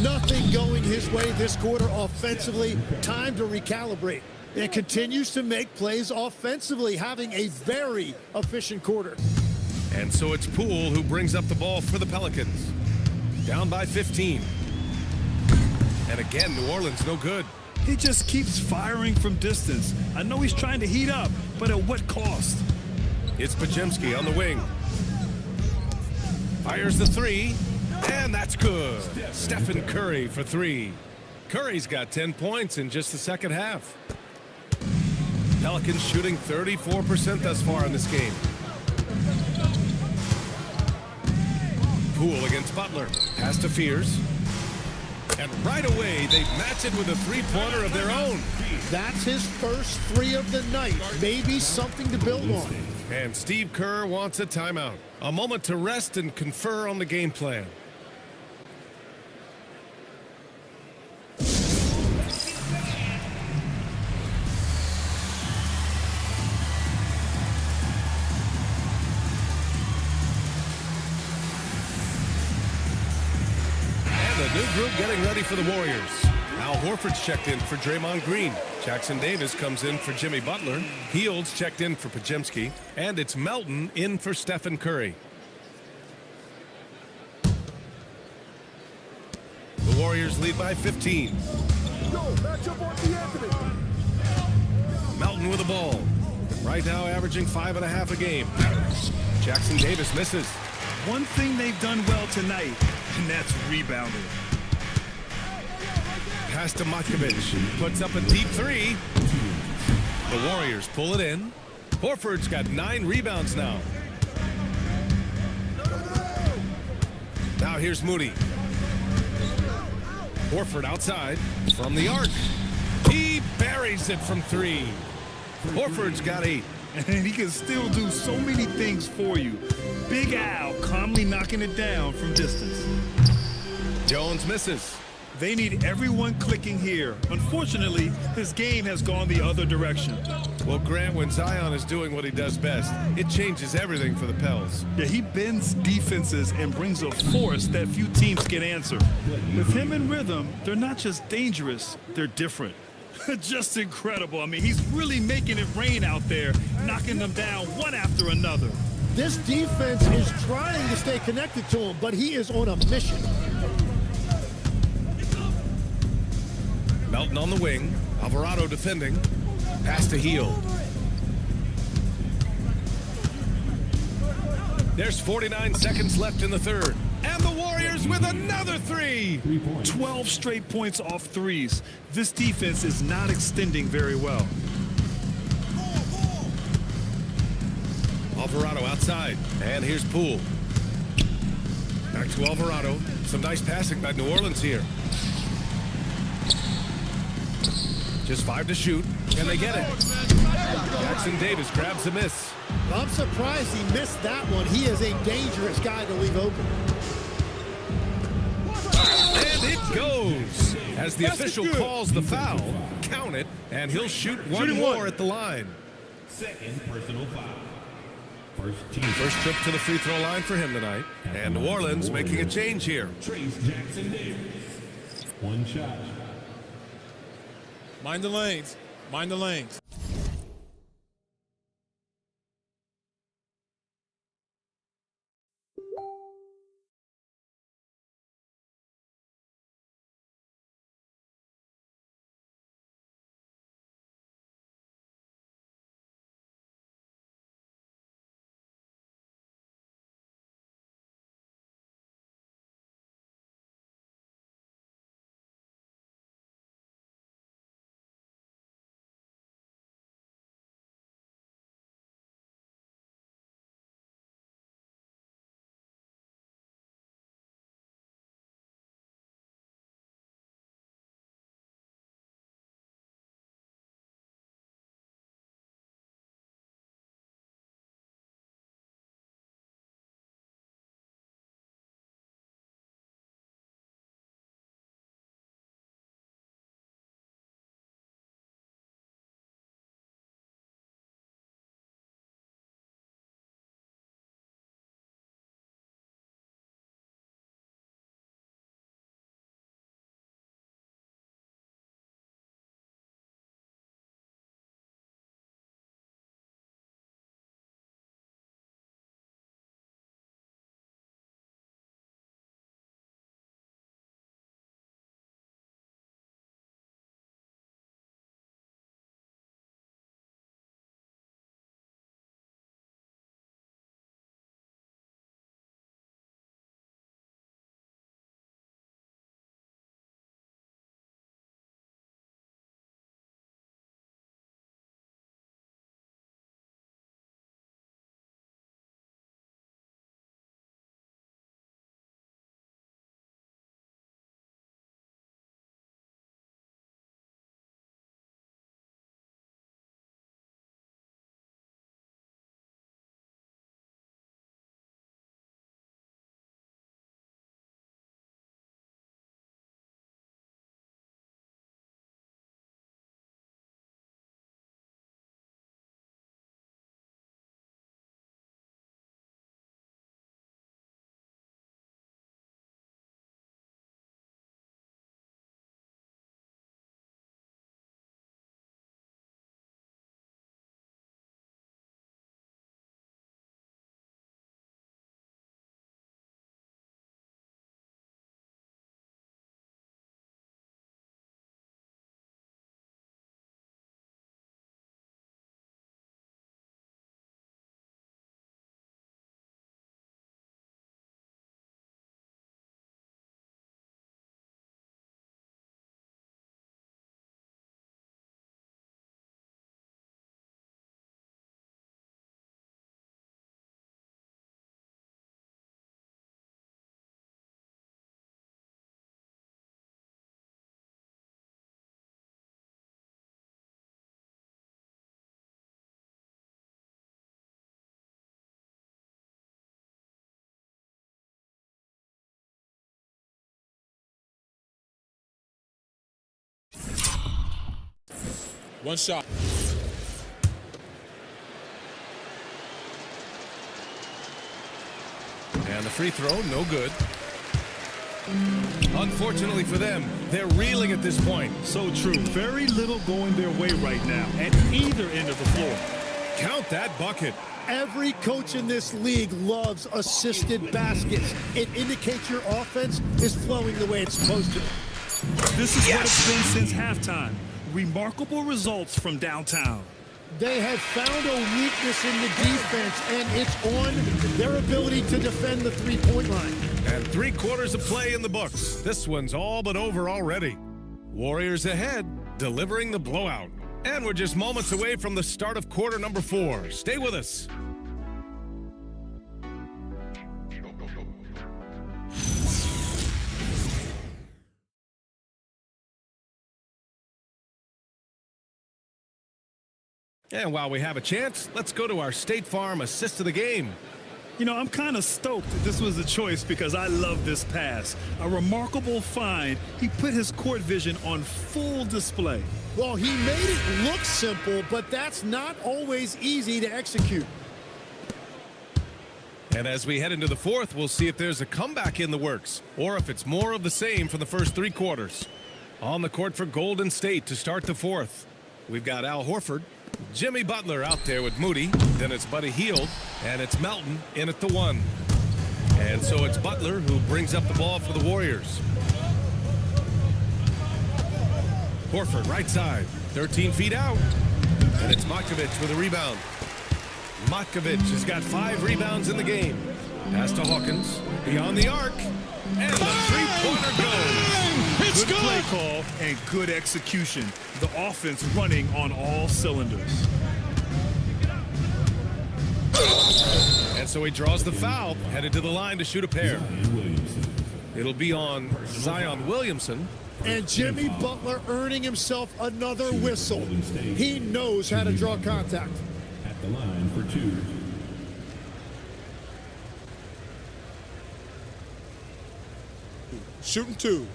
Nothing going his way this quarter offensively. Time to recalibrate. It continues to make plays offensively, having a very efficient quarter. And so it's Poole who brings up the ball for the Pelicans. Down by 15. And again, New Orleans no good. He just keeps firing from distance. I know he's trying to heat up, but at what cost? It's Podziemski on the wing. Fires the three, and that's good. Stephen Curry for 3. Curry's got 10 points in just the second half. Pelicans shooting 34% thus far in this game. Poole against Butler. Pass to Fears. And right away, they match it with a three-pointer of their own. That's his first 3 of the night. Maybe something to build on. And Steve Kerr wants a timeout. A moment to rest and confer on the game plan. The new group getting ready for the Warriors. Al Horford's checked in for Draymond Green. Jackson Davis comes in for Jimmy Butler. Heald's checked in for Podziemski. And it's Melton in for Stephen Curry. The Warriors lead by 15. Melton with the ball. Right now averaging 5.5 a game. Jackson Davis misses. One thing they've done well tonight, and that's rebounding. Pass to Matkovic. Puts up a deep 3. The Warriors pull it in. Horford's got 9 rebounds now. Now here's Moody. Horford outside from the arc. He buries it from 3. Horford's got 8. And he can still do so many things for you. Big Al calmly knocking it down from distance. Jones misses. They need everyone clicking here. Unfortunately, his game has gone the other direction. Well, Grant, when Zion is doing what he does best, it changes everything for the Pels. Yeah, he bends defenses and brings a force that few teams can answer. With him in rhythm, they're not just dangerous, they're different. Just incredible. I mean, he's really making it rain out there, knocking them down one after another. This defense is trying to stay connected to him, but he is on a mission. Melton on the wing. Alvarado defending. Pass to Hield. There's 49 seconds left in the third. And the Warriors with another 3. 12 straight points off threes. This defense is not extending very well. Alvarado outside. And here's Poole. Back to Alvarado. Some nice passing by New Orleans here. Just 5 to shoot. Can they get it? Jackson Davis grabs the miss. I'm surprised he missed that one. He is a dangerous guy to leave open. And it goes. As the official calls the foul, count it, and he'll shoot one more at the line. Second personal foul. First trip to the free throw line for him tonight. And New Orleans making a change here. Trace Jackson Davis. One shot. Mind the lanes. Mind the lanes. One shot. And the free throw, no good. Unfortunately for them, they're reeling at this point. So true. Very little going their way right now at either end of the floor. Count that bucket. Every coach in this league loves assisted baskets. It indicates your offense is flowing the way it's supposed to. This is what it's been since halftime. Remarkable results from downtown. They have found a weakness in the defense, and it's on their ability to defend the three-point line. And 3 quarters of play in the books. This one's all but over already. Warriors ahead, delivering the blowout. And we're just moments away from the start of quarter number 4. Stay with us. And while we have a chance, let's go to our State Farm assist of the game. You know, I'm kind of stoked that this was a choice because I love this pass. A remarkable find. He put his court vision on full display. Well, he made it look simple, but that's not always easy to execute. And as we head into the 4th, we'll see if there's a comeback in the works or if it's more of the same for the first 3 quarters. On the court for Golden State to start the 4th, we've got Al Horford, Jimmy Butler out there with Moody, then it's Buddy Hield, and it's Melton in at the 1. And so it's Butler who brings up the ball for the Warriors. Horford right side, 13 feet out, and it's Matkovic with a rebound. Matkovic has got 5 rebounds in the game. Pass to Hawkins, beyond the arc, and the three-pointer goes. It's good play call and good execution. The offense running on all cylinders. And so he draws the foul, headed to the line to shoot a pair. It'll be on Zion Williamson. And Jimmy Butler earning himself another whistle. He knows how to draw contact. At the line for 2. Shooting 2.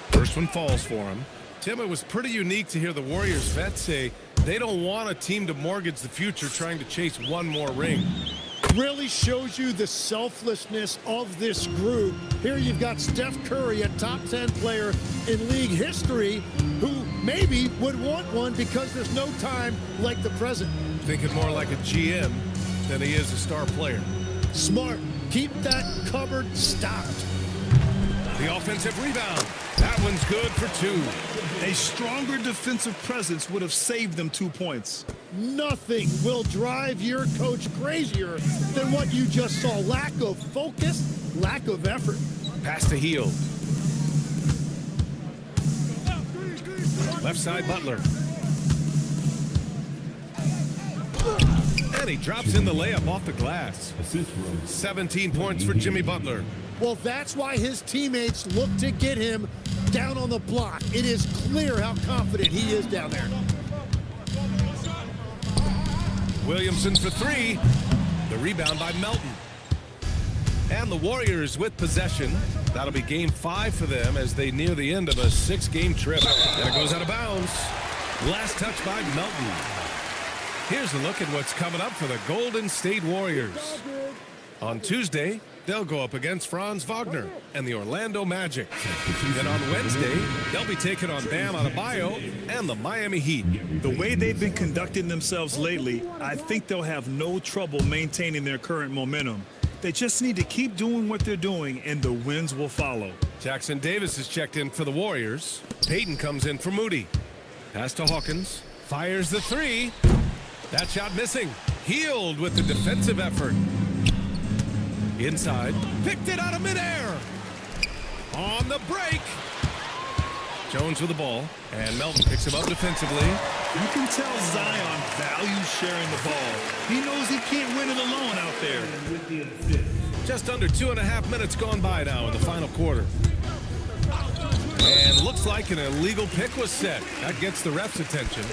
First one falls for him. Tim, it was pretty unique to hear the Warriors vets say they don't want a team to mortgage the future trying to chase one more ring. Really shows you the selflessness of this group. Here you've got Steph Curry, a top 10 player in league history, who maybe would want one because there's no time like the present. Thinking more like a GM than he is a star player. Smart. Keep that cupboard stocked. The offensive rebound. That one's good for 2. A stronger defensive presence would have saved them 2 points. Nothing will drive your coach crazier than what you just saw. Lack of focus, lack of effort. Pass to Hield. Left side Butler. And he drops in the layup off the glass. 17 points for Jimmy Butler. Well, that's why his teammates look to get him down on the block. It is clear how confident he is down there. Williamson for 3. The rebound by Melton. And the Warriors with possession. That'll be game 5 for them as they near the end of a 6-game trip. And it goes out of bounds. Last touch by Melton. Here's a look at what's coming up for the Golden State Warriors. On Tuesday, they'll go up against Franz Wagner and the Orlando Magic. Then on Wednesday, they'll be taking on Bam Adebayo and the Miami Heat. The way they've been conducting themselves lately, I think they'll have no trouble maintaining their current momentum. They just need to keep doing what they're doing, and the wins will follow. Jackson Davis is checked in for the Warriors. Payton comes in for Moody. Pass to Hawkins. Fires the 3. That shot missing. Hield with the defensive effort. Inside. Picked it out of midair. On the break. Jones with the ball. And Melton picks him up defensively. You can tell Zion values sharing the ball. He knows he can't win it alone out there. Just under 2.5 minutes gone by now in the final quarter. And looks like an illegal pick was set. That gets the ref's attention.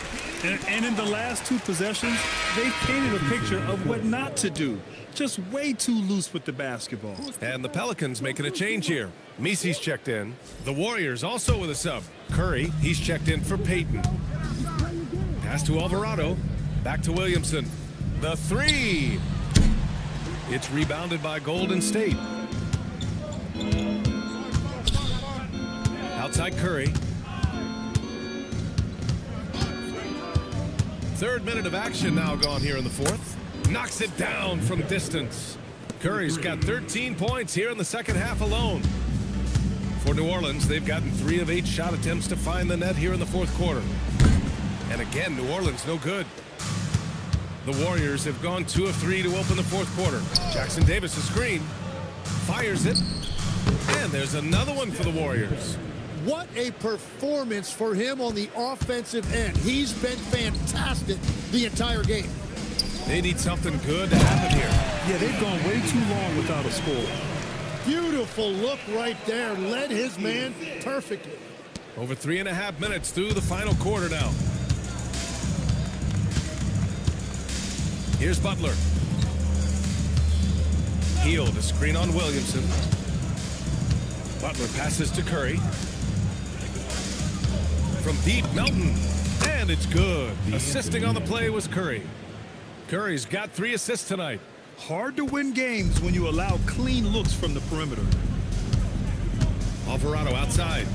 And in the last 2 possessions, they've painted a picture of what not to do. Just way too loose with the basketball. And the Pelicans making a change here. Misi's checked in. The Warriors also with a sub. Curry, he's checked in for Payton. Pass to Alvarado. Back to Williamson. The 3. It's rebounded by Golden State. Outside Curry. 3rd minute of action now gone here in the 4th. Knocks it down from distance. Curry's got 13 points here in the second half alone. For New Orleans, they've gotten 3 of 8 shot attempts to find the net here in the 4th quarter. And again, New Orleans no good. The Warriors have gone 2 of 3 to open the 4th quarter. Jackson Davis, a screen. Fires it. And there's another one for the Warriors. What a performance for him on the offensive end. He's been fantastic the entire game. They need something good to happen here. Yeah, they've gone way too long without a score. Beautiful look right there. Led his man perfectly. Over 3.5 minutes through the final quarter now. Here's Butler. Healed, a screen on Williamson. Butler passes to Curry. From deep, Melton. And it's good. Assisting on the play was Curry. Curry's got 3 assists tonight. Hard to win games when you allow clean looks from the perimeter. Alvarado outside.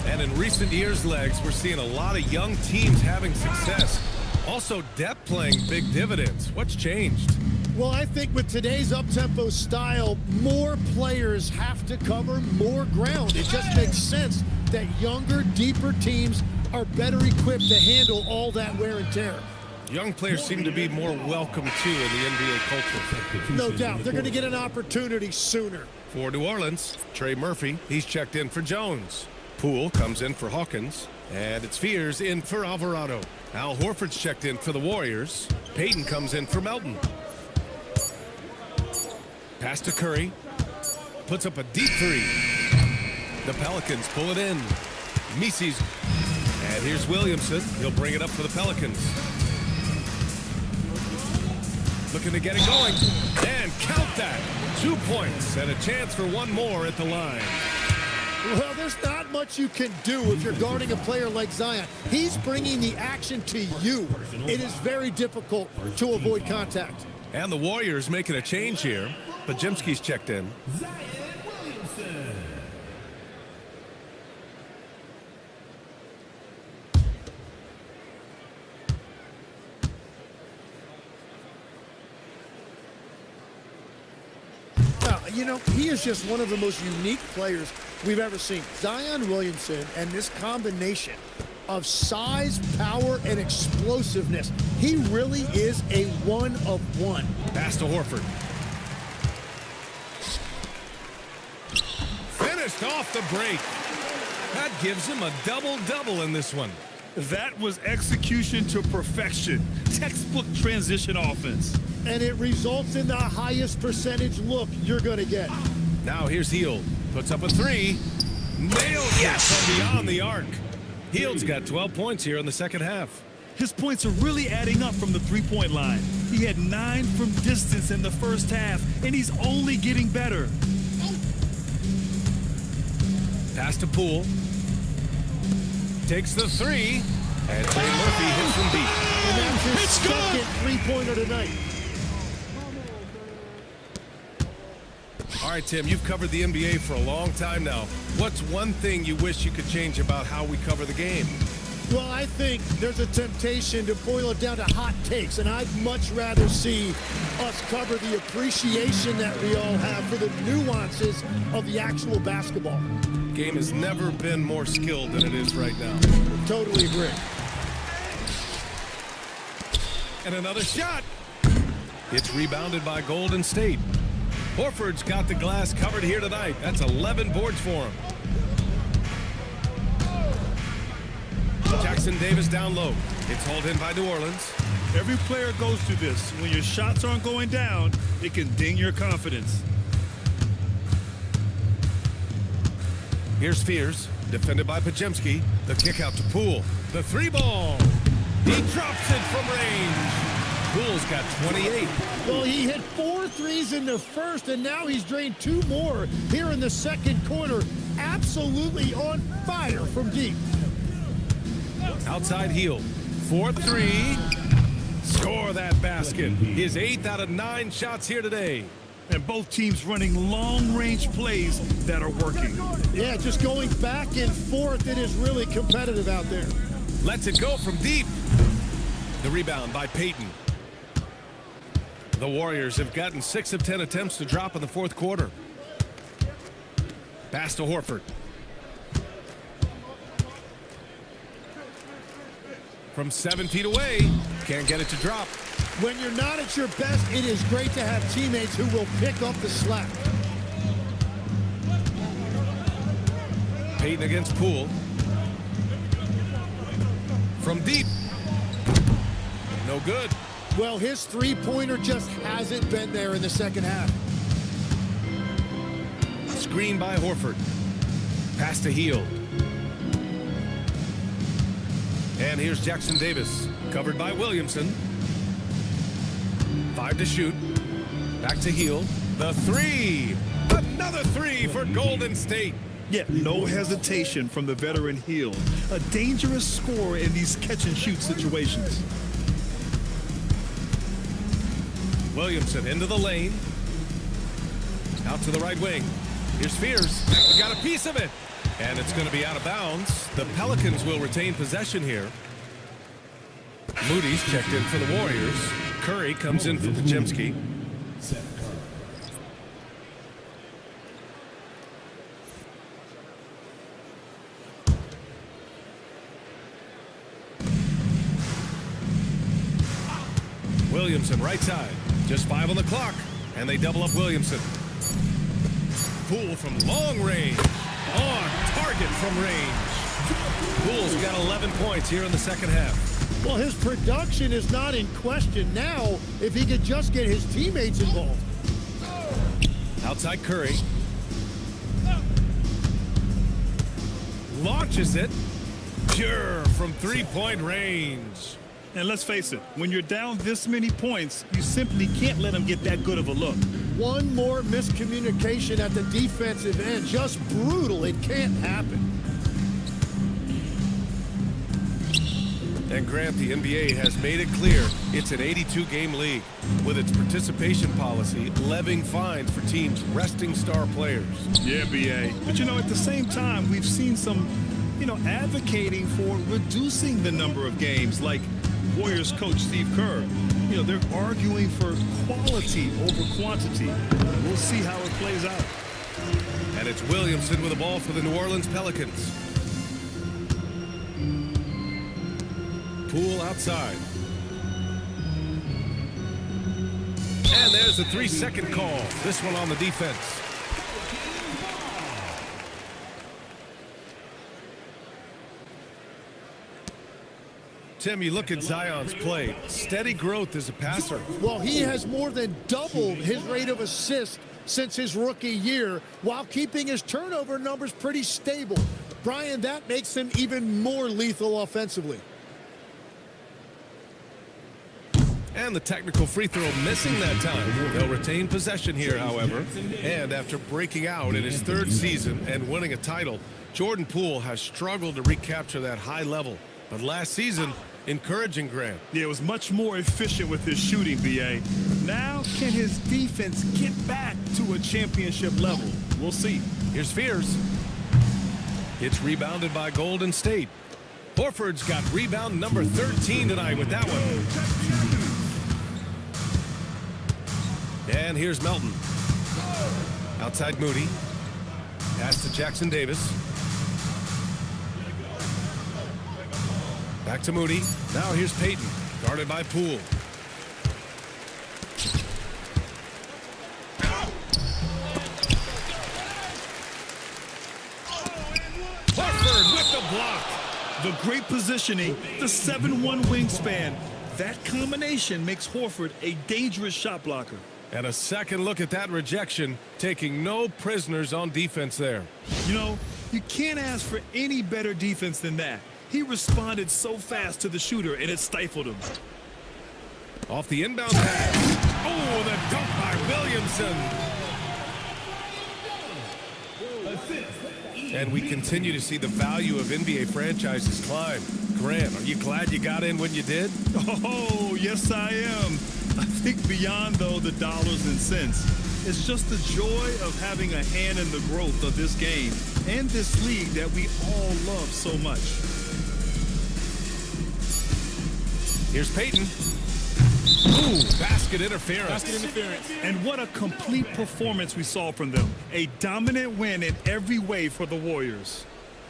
And in recent years, Legs, we're seeing a lot of young teams having success. Also, depth playing big dividends. What's changed? Well, I think with today's up-tempo style, more players have to cover more ground. It just makes sense that younger, deeper teams are better equipped to handle all that wear and tear. Young players seem to be more welcome, too, in the NBA culture. No doubt. They're going to get an opportunity sooner. For New Orleans, Trey Murphy, he's checked in for Jones. Poole comes in for Hawkins. And it's Fears in for Alvarado. Al Horford's checked in for the Warriors. Payton comes in for Melton. Pass to Curry. Puts up a deep 3. The Pelicans pull it in. Misi's. And here's Williamson. He'll bring it up for the Pelicans. Looking to get it going. And count that. 2 points and a chance for one more at the line. Well, there's not much you can do if you're guarding a player like Zion. He's bringing the action to you. It is very difficult to avoid contact. And the Warriors making a change here. Pajimski's checked in. You know, he is just one of the most unique players we've ever seen. Zion Williamson and this combination of size, power, and explosiveness. He really is a one-of-one. Pass to Horford. Finished off the break. That gives him a double-double in this one. That was execution to perfection. Textbook transition offense. And it results in the highest percentage look you're going to get. Now here's Hield. Puts up a 3. Nails it from beyond the arc. Hield's got 12 points here in the second half. His points are really adding up from the three-point line. He had 9 from distance in the first half, and he's only getting better. Pass to Poole. Takes the 3. And Trey Murphy hits from deep. And that's his second three-pointer tonight. All right, Tim, you've covered the NBA for a long time now. What's one thing you wish you could change about how we cover the game? Well, I think there's a temptation to boil it down to hot takes, and I'd much rather see us cover the appreciation that we all have for the nuances of the actual basketball. Game has never been more skilled than it is right now. Totally agree. And another shot. It's rebounded by Golden State. Horford's got the glass covered here tonight. That's 11 boards for him. Jackson Davis down low. It's hauled in by New Orleans. Every player goes through this. When your shots aren't going down, it can ding your confidence. Here's Fears. defended by Pajemski. The kick out to Poole. The three ball. He drops it from range. Poole's got 28. Well, he hit 4 threes in the first, and now he's drained 2 more here in the second quarter. Absolutely on fire from deep. Outside heel. 4-3. Score that basket. His 8th out of 9 shots here today. And both teams running long-range plays that are working. Yeah, just going back and forth. It is really competitive out there. Lets it go from deep. The rebound by Payton. The Warriors have gotten 6 of 10 attempts to drop in the fourth quarter. Pass to Horford. From 7 feet away, can't get it to drop. When you're not at your best, it is great to have teammates who will pick up the slack. Payton against Poole. From deep. No good. Well, his three-pointer just hasn't been there in the second half. Screen by Horford. Pass to Hield. And here's Jackson Davis. Covered by Williamson. 5 to shoot. Back to Hield. The three. Another three for Golden State. Yeah, no hesitation from the veteran Hield. A dangerous scorer in these catch-and-shoot situations. Williamson into the lane. Out to the right wing. Here's Fears. Got a piece of it. And it's going to be out of bounds. The Pelicans will retain possession here. Moody's checked in for the Warriors. Curry comes in for Pajemski. Williamson right side. Just 5 on the clock. And they double up Williamson. Poole from long range. On target from range. Poole's got 11 points here in the second half. Well, his production is not in question now if he could just get his teammates involved. Outside Curry. Launches it. Pure from three-point range. And let's face it, when you're down this many points, you simply can't let them get that good of a look. One more miscommunication at the defensive end. Just brutal. It can't happen. And Grant, the NBA has made it clear it's an 82-game league with its participation policy levying fines for teams resting star players. Yeah, BA. But, at the same time, we've seen some, advocating for reducing the number of games, like Warriors coach Steve Kerr. They're arguing for quality over quantity. We'll see how it plays out. And it's Williamson with the ball for the New Orleans Pelicans. Poole outside. And there's a 3-second call. This one on the defense. Tim, you look at Zion's play. Steady growth as a passer. Well, he has more than doubled his rate of assist since his rookie year while keeping his turnover numbers pretty stable. Brian, that makes him even more lethal offensively. And the technical free throw missing that time. They'll retain possession here, however. And after breaking out in his 3rd season and winning a title, Jordan Poole has struggled to recapture that high level. But last season, encouraging Grant. Yeah, it was much more efficient with his shooting, BA. Now, can his defense get back to a championship level? We'll see. Here's Fears. It's rebounded by Golden State. Horford's got rebound number 13 tonight with that one. And here's Melton. Outside Moody. Pass to Jackson Davis. Back to Moody. Now here's Payton. Guarded by Poole. Horford with the block. The great positioning, the 7-1 wingspan. That combination makes Horford a dangerous shot blocker. And a second look at that rejection, taking no prisoners on defense there. You can't ask for any better defense than that. He responded so fast to the shooter, and it stifled him. Off the inbound pass. Oh, the dunk by Williamson. And we continue to see the value of NBA franchises climb. Grant, are you glad you got in when you did? Oh, yes, I am. I think beyond, though, the dollars and cents, it's just the joy of having a hand in the growth of this game and this league that we all love so much. Here's Peyton. Ooh, basket interference. Basket interference. And what a complete performance we saw from them. A dominant win in every way for the Warriors.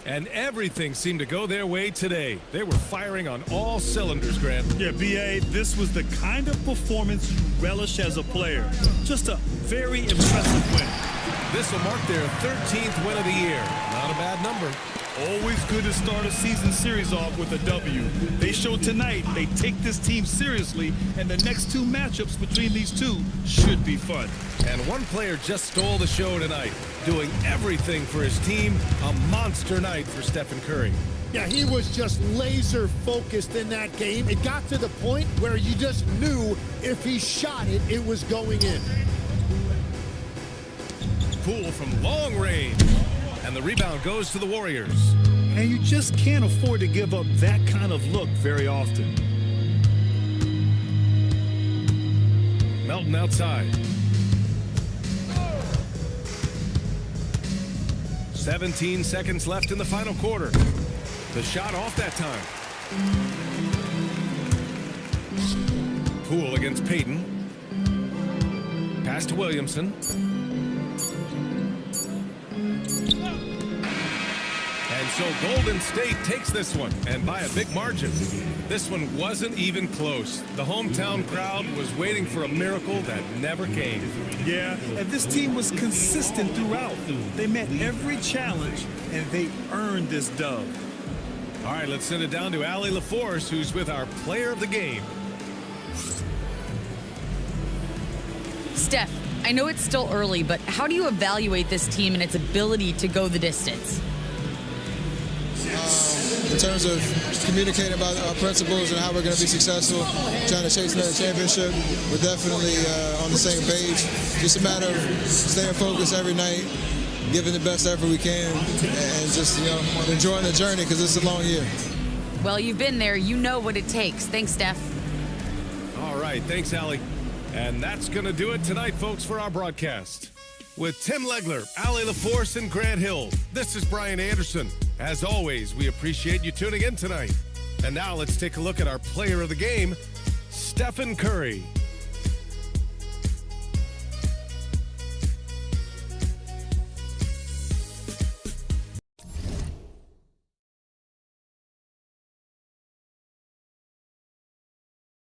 And everything seemed to go their way today. They were firing on all cylinders, Grant. Yeah, B.A., this was the kind of performance you relish as a player. Just a very impressive win. This will mark their 13th win of the year. Not a bad number. Always good to start a season series off with a W. They showed tonight they take this team seriously, and the next two matchups between these two should be fun. And one player just stole the show tonight, doing everything for his team. A monster night for Stephen Curry. Yeah, he was just laser focused in that game. It got to the point where you just knew if he shot it, it was going in. Poole from long range. And the rebound goes to the Warriors. And you just can't afford to give up that kind of look very often. Melton outside. 17 seconds left in the final quarter. The shot off that time. Poole against Peyton. Pass to Williamson. And so Golden State takes this one, and by a big margin. This one wasn't even close. The hometown crowd was waiting for a miracle that never came. Yeah, and this team was consistent throughout. They met every challenge, and they earned this dub. All right, let's send it down to Allie LaForce, who's with our player of the game. Steph, I know it's still early, but how do you evaluate this team and its ability to go the distance? In terms of communicating about our principles and how we're going to be successful, trying to chase another championship, we're definitely on the same page. Just a matter of staying focused every night, giving the best effort we can, and just, enjoying the journey because it's a long year. Well, you've been there. You know what it takes. Thanks, Steph. All right, thanks, Allie. And that's going to do it tonight, folks, for our broadcast. With Tim Legler, Allie LaForce, and Grant Hill, this is Brian Anderson. As always, we appreciate you tuning in tonight. And now let's take a look at our player of the game, Stephen Curry.